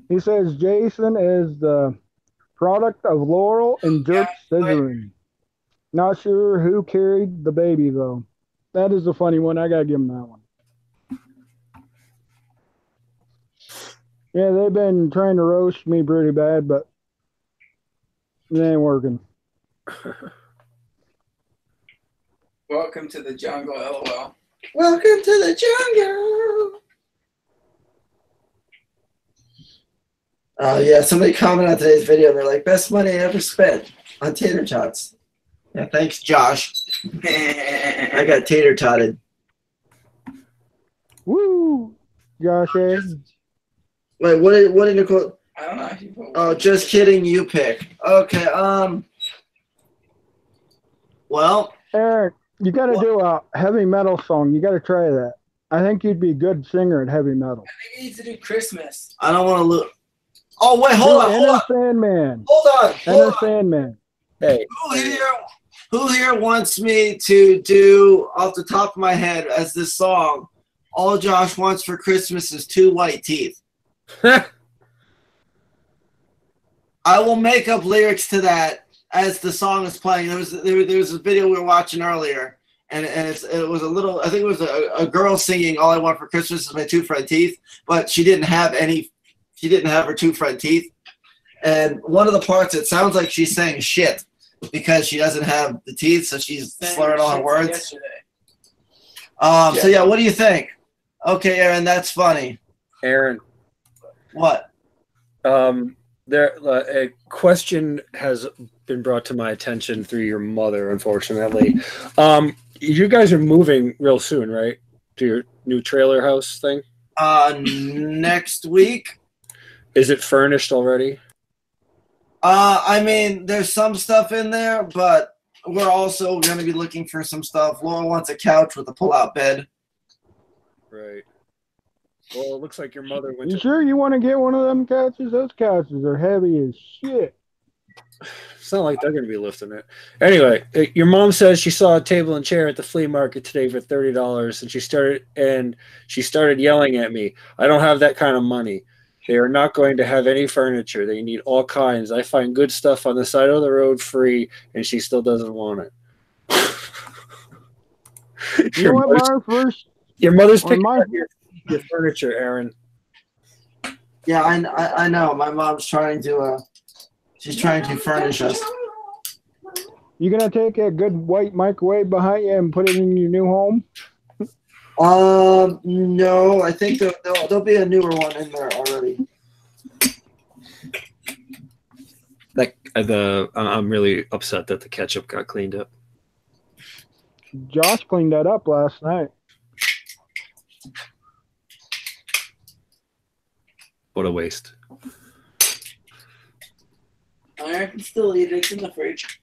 He says Jason is the product of Laurel and Dirk scissoring. Not sure who carried the baby though. That is a funny one. I gotta give him that one. Yeah, they've been trying to roast me pretty bad, but it ain't working. Welcome to the jungle, LOL. Welcome to the jungle. Oh yeah, somebody commented on today's video and they're like, best money I ever spent on tater tots. Yeah, thanks, Josh. I got tater totted. Woo! Josh, eh? Wait, what did Nicole? I don't know. Oh, just kidding. You pick. Okay. Well, Eric, you got to do a heavy metal song. You got to try that. I think you'd be a good singer at heavy metal. I think he needs to do Christmas. I don't want to look. Oh wait, hold on. Sandman. Hold on. Sandman. Hey. Who here wants me to do off the top of my head as this song? All Josh wants for Christmas is 2 white teeth. I will make up lyrics to that as the song is playing. There was a video we were watching earlier, and it was a little. I think it was a girl singing "All I Want for Christmas Is My 2 front teeth," but she didn't have any. She didn't have her 2 front teeth, and one of the parts it sounds like she's saying shit because she doesn't have the teeth, so she's slurring all her words. So yeah, what do you think? Okay, Aaron, that's funny. Aaron. What? A question has been brought to my attention through your mother, unfortunately. You guys are moving real soon, right? To your new trailer house thing? Next week. Is it furnished already? I mean, there's some stuff in there, but we're also going to be looking for some stuff. Laura wants a couch with a pull-out bed. Right. Well, it looks like your mother went You to... sure you want to get one of them couches? Those couches are heavy as shit. It's not like they're going to be lifting it. Anyway, your mom says she saw a table and chair at the flea market today for $30, and she started yelling at me. I don't have that kind of money. They are not going to have any furniture. They need all kinds. I find good stuff on the side of the road free, and she still doesn't want it. You know what, Mark? First, your mother's picking up your furniture, Aaron. Yeah, I know. My mom's trying to she's trying to furnish us. You gonna take a good white microwave behind you and put it in your new home? No. I think there'll be a newer one in there already. I'm really upset that the ketchup got cleaned up. Josh cleaned that up last night. What a waste. I can still eat it. It's in the fridge.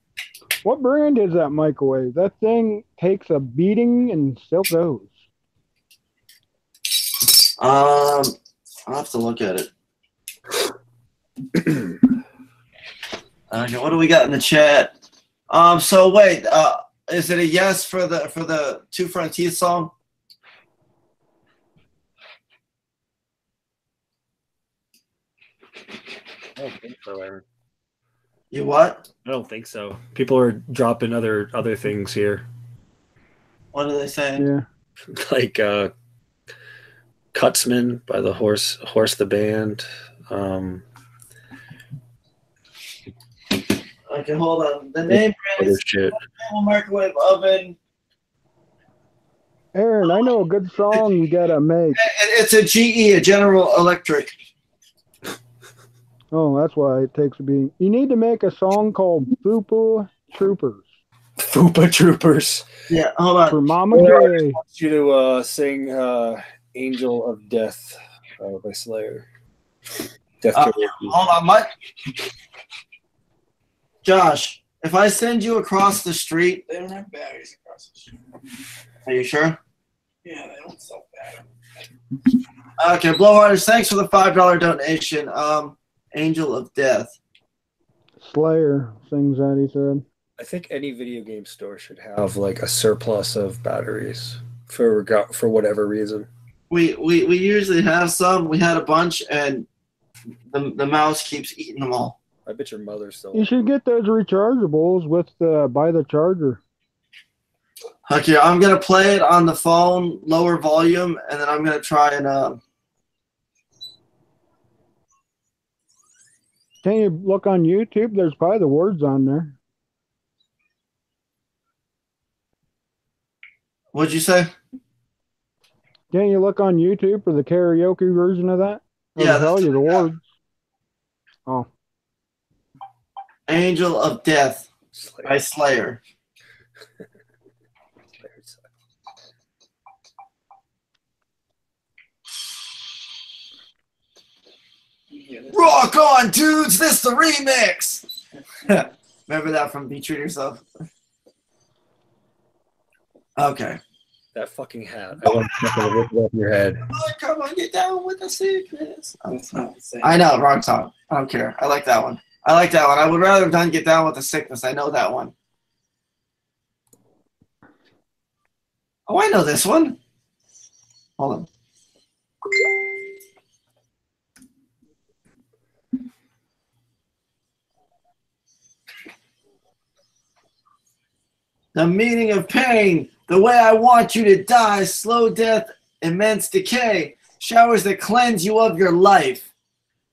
What brand is that microwave? That thing takes a beating and still goes. I'll have to look at it. Okay, what do we got in the chat? So wait, is it a yes for the Two Front Teeth song? I don't think so, Aaron. You what? I don't think so. People are dropping other things here. What are they saying? Yeah. Like Cutsman by the Horse the Band. Okay, hold on. The name brand is microwave oven. Aaron, I know a good song you gotta make. It's a GE, a General Electric. Oh, that's why it takes a beating. You need to make a song called Fupa Troopers. Fupa Troopers. Yeah, hold on. For Mama I J. want you to sing Angel of Death by Slayer. Death Karaoke. Hold on, what? Josh, if I send you across the street... They don't have batteries across the street. Are you sure? Yeah, they don't sell batteries. Okay, Blowharders, thanks for the $5 donation. Angel of Death. Slayer sings that, he said. I think any video game store should have like a surplus of batteries for whatever reason. We usually have some. We had a bunch, and the mouse keeps eating them all. I bet your mother still. You should get those rechargeables with by the charger. Okay, I'm gonna play it on the phone, lower volume, and then I'm gonna try and. Can you look on YouTube? There's probably the words on there. What'd you say? Can you look on YouTube for the karaoke version of that? Yeah, tell you the words. Oh. Angel of Death by Slayer. Rock on, dudes! This the remix. Remember that from Be True to Yourself? Okay. That fucking hat. I want to rip it off your head. Oh, come on, get down with the sickness. I know, wrong song. I don't care. I like that one. I would rather have done Get Down with the Sickness. I know that one. Oh, I know this one. Hold on. The meaning of pain, the way I want you to die, slow death, immense decay, showers that cleanse you of your life.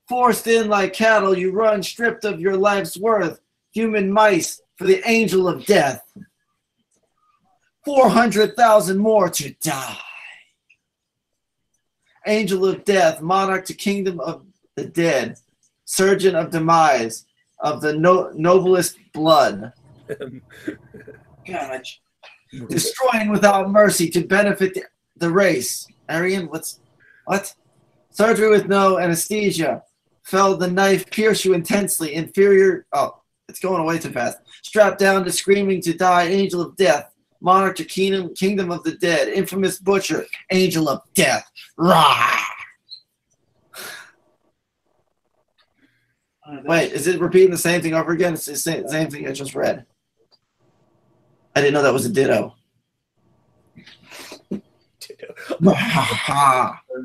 Forced in like cattle, you run stripped of your life's worth, human mice for the angel of death. 400,000 more to die. Angel of death, monarch to kingdom of the dead, surgeon of demise, of the noblest blood. God. Destroying without mercy to benefit the race. Arian, what? Surgery with no anesthesia. fell the knife, pierce you intensely. Inferior. Oh, it's going away too fast. Strapped down to screaming to die, angel of death. Monarch to kingdom of the dead. Infamous butcher, angel of death. Rah! Wait, is it repeating the same thing over again? It's the same thing I just read. I didn't know that was a ditto.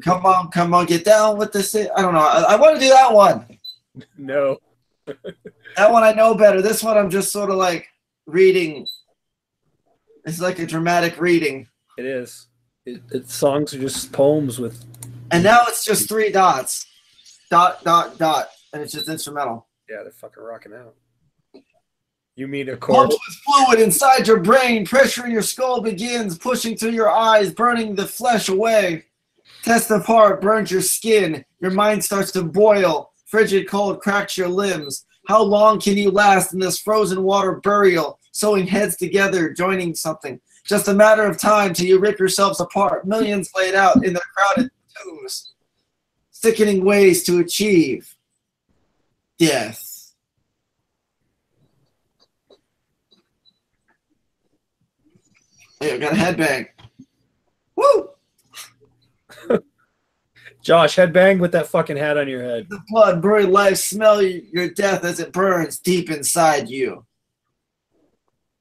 Come on, get down with this. I don't know. I want to do that one. No. That one I know better. This one I'm just sort of like reading. It's like a dramatic reading. It is. Songs are just poems with. And now it's just 3 dots. Dot, dot, dot. And it's just instrumental. Yeah, they're fucking rocking out. You mean a chord? Pumps with fluid inside your brain. Pressure in your skull begins, pushing through your eyes, burning the flesh away. Test of heart burns your skin. Your mind starts to boil. Frigid cold cracks your limbs. How long can you last in this frozen water burial? Sewing heads together, joining something. Just a matter of time till you rip yourselves apart. Millions laid out in their crowded tombs. Sickening ways to achieve death. Hey, I got a headbang. Woo! Josh, headbang with that fucking hat on your head. The blood, buried life, smell your death as it burns deep inside you.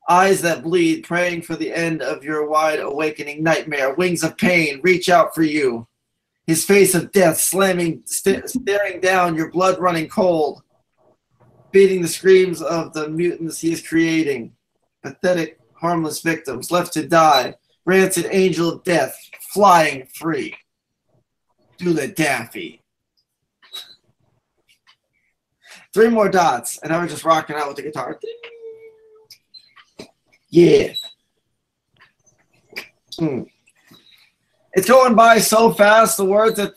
Eyes that bleed, praying for the end of your wide awakening nightmare. Wings of pain reach out for you. His face of death slamming, staring down, your blood running cold. Beating the screams of the mutants he is creating. Pathetic, harmless victims left to die. Rancid angel of death, flying free. Do the Daffy. 3 more dots, and I was just rocking out with the guitar. Yeah. It's going by so fast, the words that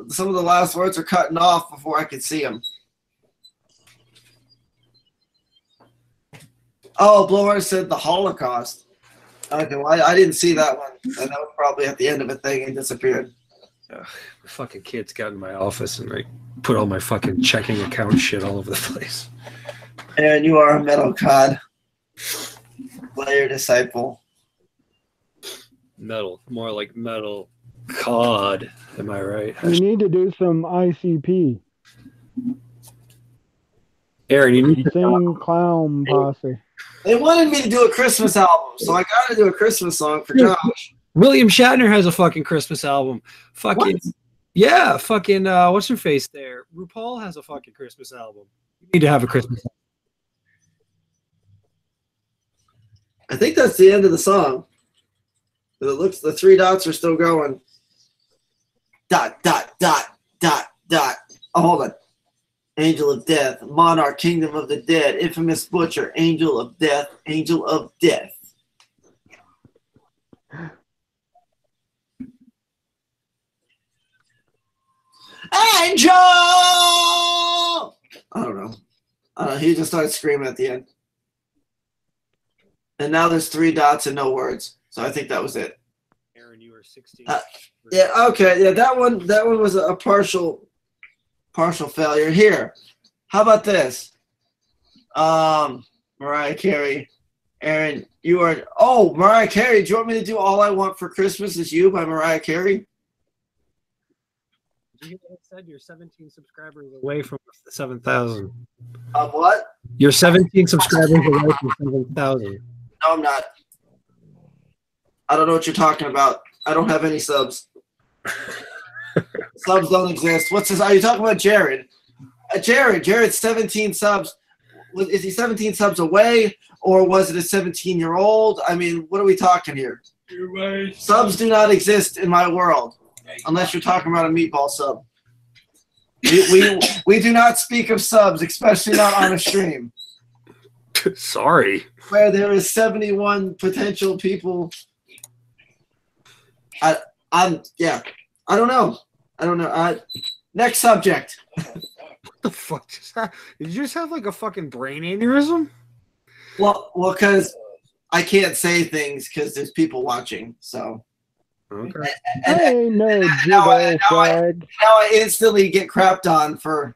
some of the last words are cutting off before I could see them. Oh, Blower said the Holocaust. Okay, well, I didn't see that one. And that was probably at the end of a thing and disappeared. The fucking kids got in my office and like put all my fucking checking account shit all over the place. And you are a metal cod. Player disciple. Metal. More like metal cod. Am I right? You need to do some ICP. Aaron, you need to sing Clown Posse. They wanted me to do a Christmas album, so I got to do a Christmas song for Josh. William Shatner has a fucking Christmas album. Fucking what? Yeah, fucking what's her face there? RuPaul has a fucking Christmas album. You need to have a Christmas album. I think that's the end of the song. It looks the 3 dots are still going. Dot, dot, dot, dot, dot. Oh, hold on. Angel of death, monarch, kingdom of the dead, infamous butcher, angel of death, angel of death. Angel! I don't know. He just started screaming at the end. And now there's 3 dots and no words. So I think that was it. Aaron, you were 16. Yeah, okay. Yeah, that one was a partial failure. Here. How about this? Mariah Carey. Aaron, you are Mariah Carey. Do you want me to do All I Want for Christmas Is You by Mariah Carey? You said you're 17 subscribers away from 7,000. What? You're 17 subscribers away from 7,000. No, I'm not. I don't know what you're talking about. I don't have any subs. Subs don't exist. What's this? Are you talking about Jared? Jared's 17 subs. Is he 17 subs away, or was it a 17-year-old? I mean, what are we talking here? Subs do not exist in my world, unless you're talking about a meatball sub. We do not speak of subs, especially not on a stream. Sorry. Where there is 71 potential people. I don't know. Next subject. What the fuck just happened? Did you just have like a fucking brain aneurysm? Well, because I can't say things because there's people watching. So. Okay. And I ain't no now jiggle flag. now I instantly get crapped on for.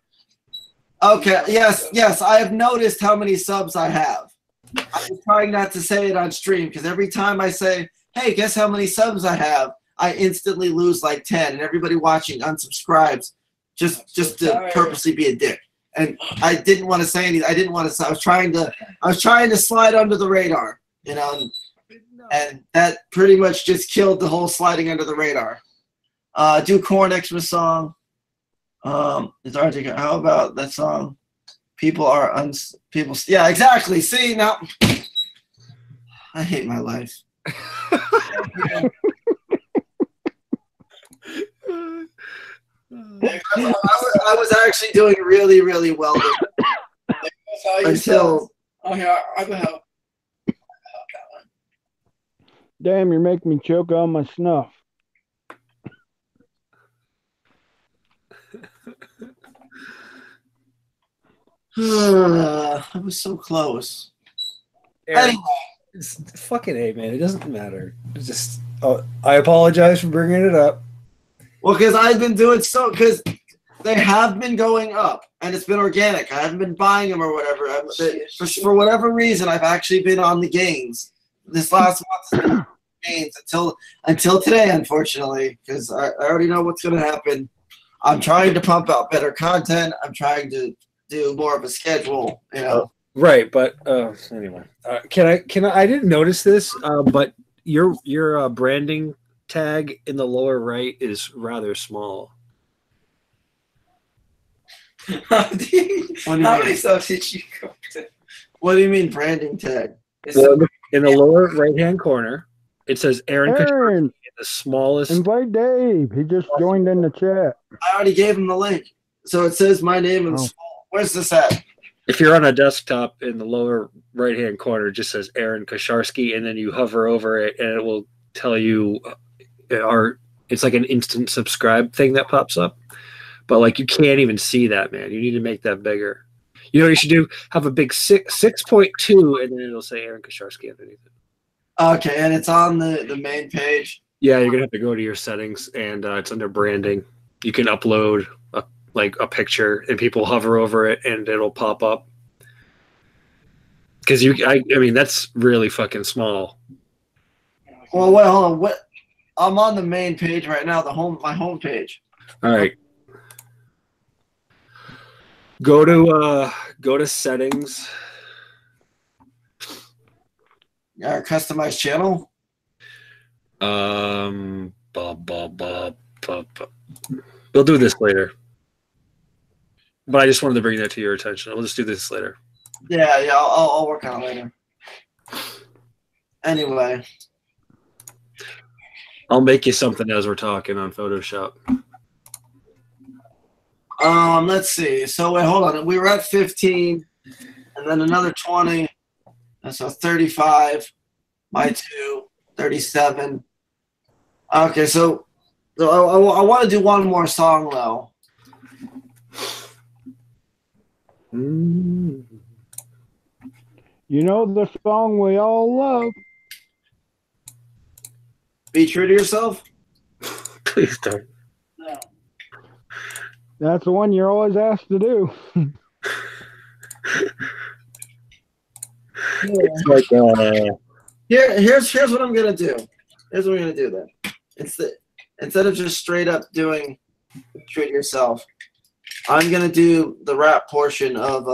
Okay, yes, I have noticed how many subs I have. I was trying not to say it on stream because every time I say, "Hey, guess how many subs I have," I instantly lose like 10, and everybody watching unsubscribes just to purposely be a dick. And I didn't want to say anything. I didn't want to. I was trying to slide under the radar, you know, and that pretty much just killed the whole sliding under the radar. Do Korn Xmas song. It's hard to. How about that song? People. Yeah, exactly. See now, I hate my life. I was actually doing really, really well until. Oh, here, I can help. Damn, you're making me choke on my snuff. I was so close. Aaron, it's fucking A, man. It doesn't matter. It's just. Oh, I apologize for bringing it up. Well, because I've been doing because they have been going up, and it's been organic. I haven't been buying them or whatever. For whatever reason, I've actually been on the gains. This last month, gains until today, unfortunately, because I already know what's going to happen. I'm trying to pump out better content. I'm trying to do more of a schedule, you know. Right, but anyway, can I? I didn't notice this, but your branding tag in the lower right is rather small. How many subs did you go to? What do you mean branding tag? Well, in the lower right-hand corner, it says Aaron Kosharsky in the smallest. Invite Dave. He just joined in the chat. I already gave him the link, so it says my name in small. Where's this at? If you're on a desktop in the lower right-hand corner, it just says Aaron Kosharsky, and then you hover over it, and it will tell you, it's like an instant subscribe thing that pops up. But like you can't even see that, man. You need to make that bigger. You know what you should do? Have a big 6.2, and then it'll say Aaron Kosharsky underneath it. Okay, and it's on the main page. Yeah, you're gonna have to go to your settings, and it's under branding. You can upload a picture, and people hover over it, and it'll pop up. Because I mean, that's really fucking small. Well, wait, hold on. What? I'm on the main page right now. My home page. All right. Go to settings. Our customized channel. We'll do this later. But I just wanted to bring that to your attention. We'll just do this later. Yeah, I'll work on it later. Anyway. I'll make you something as we're talking on Photoshop. Let's see. So wait, hold on. We were at 15, and then another 20. And so 35 by 2, 37. Okay, so I want to do one more song though. You know the song we all love. Be true to yourself. Please don't. No. That's the one you're always asked to do. It's like Here's what I'm gonna do. Here's what I'm gonna do then. Instead of just straight up doing true to yourself, I'm gonna do the rap portion of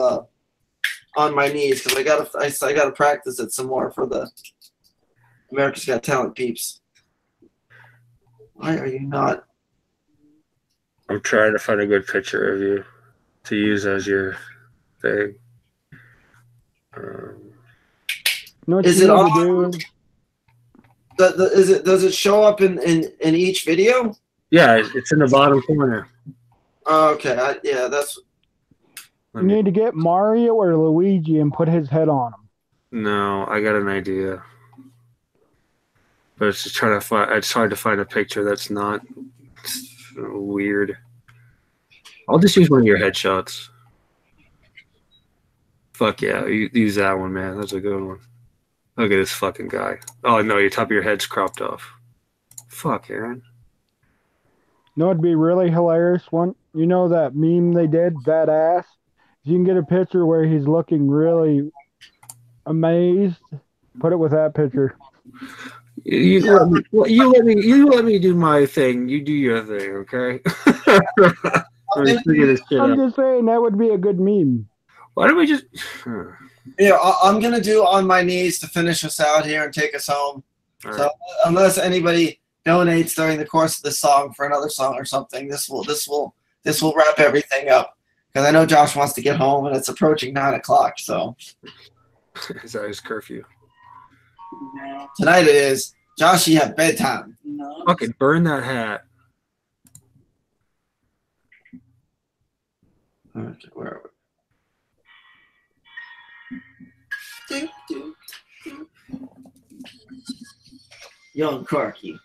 On My Knees because I gotta practice it some more for the America's Got Talent peeps. Why are you not? I'm trying to find a good picture of you to use as your thing. Is it on? Does it show up in each video? Yeah, it's in the bottom corner. Okay, yeah, that's. You need to get Mario or Luigi and put his head on him. No, I got an idea. But it's just trying to find. It's hard to find a picture that's not weird. I'll just use one of your headshots. Fuck yeah, use that one, man. That's a good one. Look at this fucking guy. Oh no, your top of your head's cropped off. Fuck, Aaron. No, it'd be really hilarious. One, you know that meme they did, that ass. You can get a picture where he's looking really amazed. Put it with that picture. You let me do my thing. You do your thing, okay? I'm just saying that would be a good meme. Why don't we just? Yeah, I'm gonna do On My Knees to finish us out here and take us home. All So right. unless anybody donates during the course of this song for another song or something, this will wrap everything up. Because I know Josh wants to get home and it's approaching 9 o'clock. So Is that his curfew? tonight it is. Josh, you have bedtime. Fucking burn that hat. Where are we? Young Corky.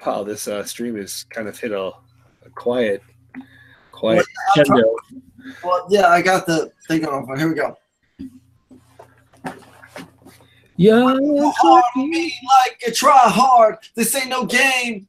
Wow, this stream is kind of hit a quiet crescendo. Well, yeah, I got the thing on. Here we go. Young Hard on me like a try hard. This ain't no game.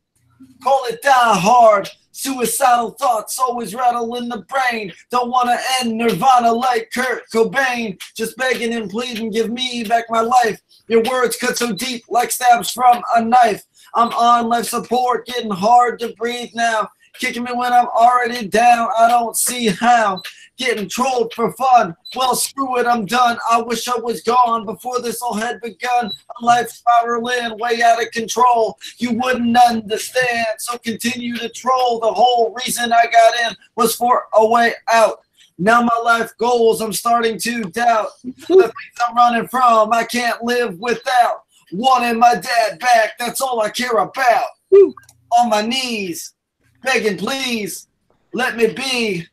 Call it die hard. Suicidal thoughts always rattle in the brain. Don't want to end Nirvana like Kurt Cobain. Just begging and pleading, give me back my life. Your words cut so deep like stabs from a knife. I'm on life support, getting hard to breathe now. Kicking me when I'm already down. I don't see how. Getting trolled for fun. Well, screw it, I'm done. I wish I was gone before this all had begun. A life spiraling way out of control. You wouldn't understand, so continue to troll. The whole reason I got in was for a way out. Now my life goals, I'm starting to doubt. The things I'm running from, I can't live without. Wanting my dad back, that's all I care about. On my knees, begging please, let me be.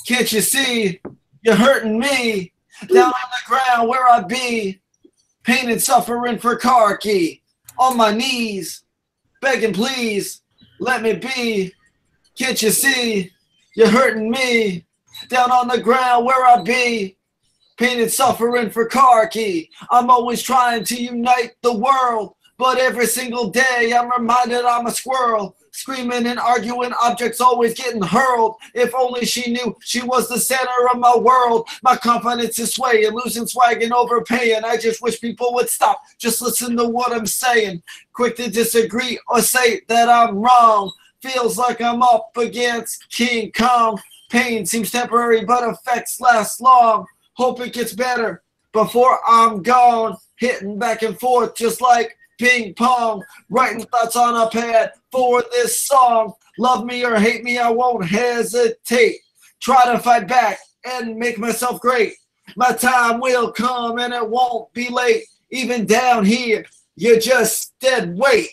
Can't you see, you're hurting me. Down on the ground where I be, pain and suffering for Kosharsky. On my knees, begging please, let me be. Can't you see, you're hurting me. Down on the ground where I be, pain and suffering for Kosharsky. I'm always trying to unite the world, but every single day I'm reminded I'm a squirrel. Screaming and arguing, objects always getting hurled. If only she knew she was the center of my world. My confidence is swaying, losing swag and overpaying. I just wish people would stop, just listen to what I'm saying. Quick to disagree or say that I'm wrong. Feels like I'm up against King Kong. Pain seems temporary, but effects last long. Hope it gets better before I'm gone. Hitting back and forth just like ping pong, writing thoughts on a pad for this song. Love me or hate me, I won't hesitate. Try to fight back and make myself great. My time will come and it won't be late. Even down here, you just dead weight.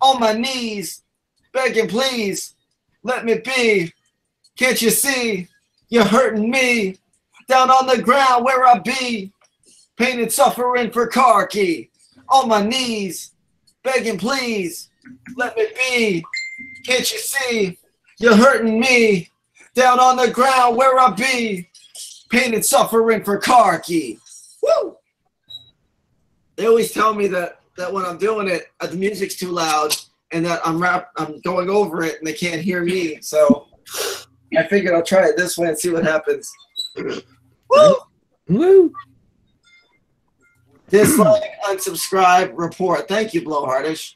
On my knees, begging please, let me be. Can't you see, you're hurting me. Down on the ground where I be, pain and suffering for Kosharsky. On my knees, begging please, let me be. Can't you see, you're hurting me. Down on the ground where I be, pain and suffering for Kosharsky. Woo! They always tell me that when I'm doing it, the music's too loud and that I'm going over it and they can't hear me. So I figured I'll try it this way and see what happens. Woo! Woo! Dislike, unsubscribe, report. Thank you, Blowhardish.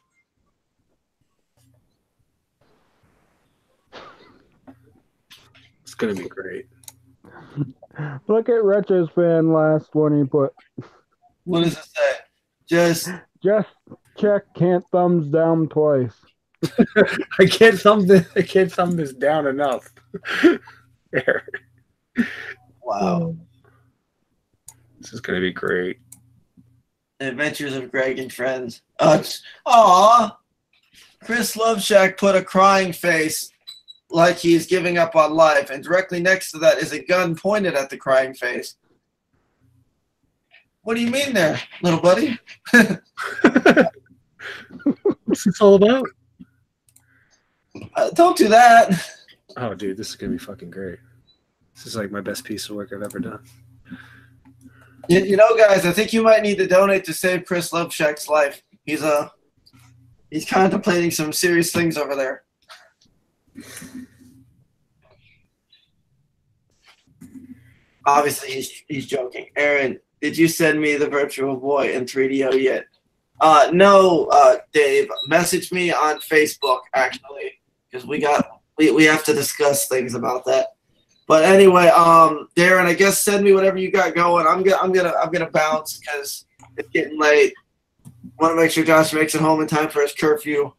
It's gonna be great. Look at Retro's fan last one he put. What does it say? Just check, can't thumbs down twice. I can't thumb this down enough. There. wow. This is gonna be great. Adventures of Greg and Friends. Aw. Chris Loveshack put a crying face like he's giving up on life, and directly next to that is a gun pointed at the crying face. What do you mean there, little buddy? What's this all about? Don't do that. Oh, dude, this is gonna be fucking great. This is like my best piece of work I've ever done. You know, guys, I think you might need to donate to save Chris Loveshack's life. He's contemplating some serious things over there. Obviously, he's joking. Aaron, did you send me the Virtual Boy in 3DO yet? No, Dave. Message me on Facebook actually, because we have to discuss things about that. But anyway, Darren, I guess send me whatever you got going. I'm gonna bounce because it's getting late. Want to make sure Josh makes it home in time for his curfew.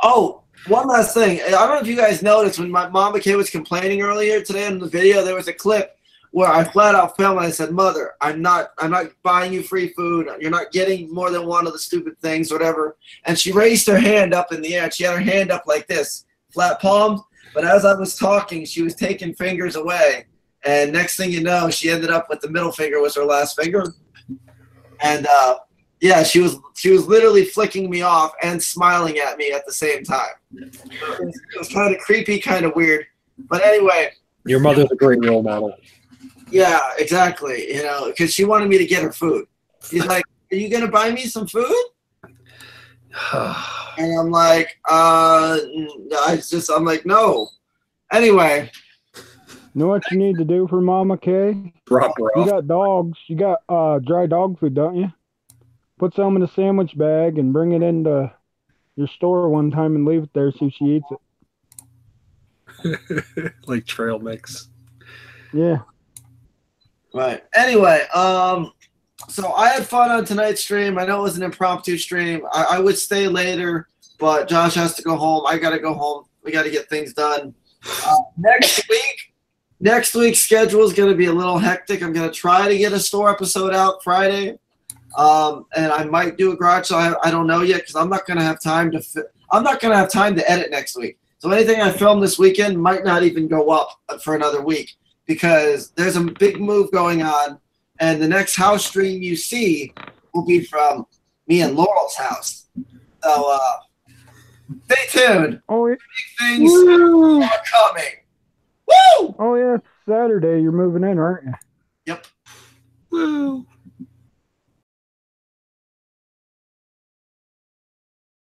Oh, one last thing. I don't know if you guys noticed when my Mama Kay was complaining earlier today in the video, there was a clip where I flat out filmed and I said, "Mother, I'm not buying you free food. You're not getting more than one of the stupid things, whatever." And she raised her hand up in the air. She had her hand up like this, flat palmed. But as I was talking, she was taking fingers away. And next thing you know, she ended up with the middle finger was her last finger. And yeah, she was literally flicking me off and smiling at me at the same time. It was kind of creepy, kind of weird. But anyway. Your mother's a great role model. Yeah, exactly. You know, because she wanted me to get her food. She's like, "Are you gonna buy me some food?" And I'm like, I'm like, no. Anyway. You know what you need to do for Mama Kay? Drop her You off. got dogs. You got dry dog food, don't you? Put some in a sandwich bag and bring it into your store one time and leave it there so she eats it. Like trail mix. Yeah. Right. Anyway, so I had fun on tonight's stream. I know it was an impromptu stream. I would stay later, but Josh has to go home. I got to go home. We got to get things done. Next week's schedule is going to be a little hectic. I'm going to try to get a store episode out Friday, and I might do a garage sale. I don't know yet because I'm not going to have time to edit next week. So anything I film this weekend might not even go up for another week because there's a big move going on. And the next house stream you see will be from me and Laurel's house. So stay tuned. Oh, big things are coming. Woo! Oh yeah, it's Saturday. You're moving in, aren't you?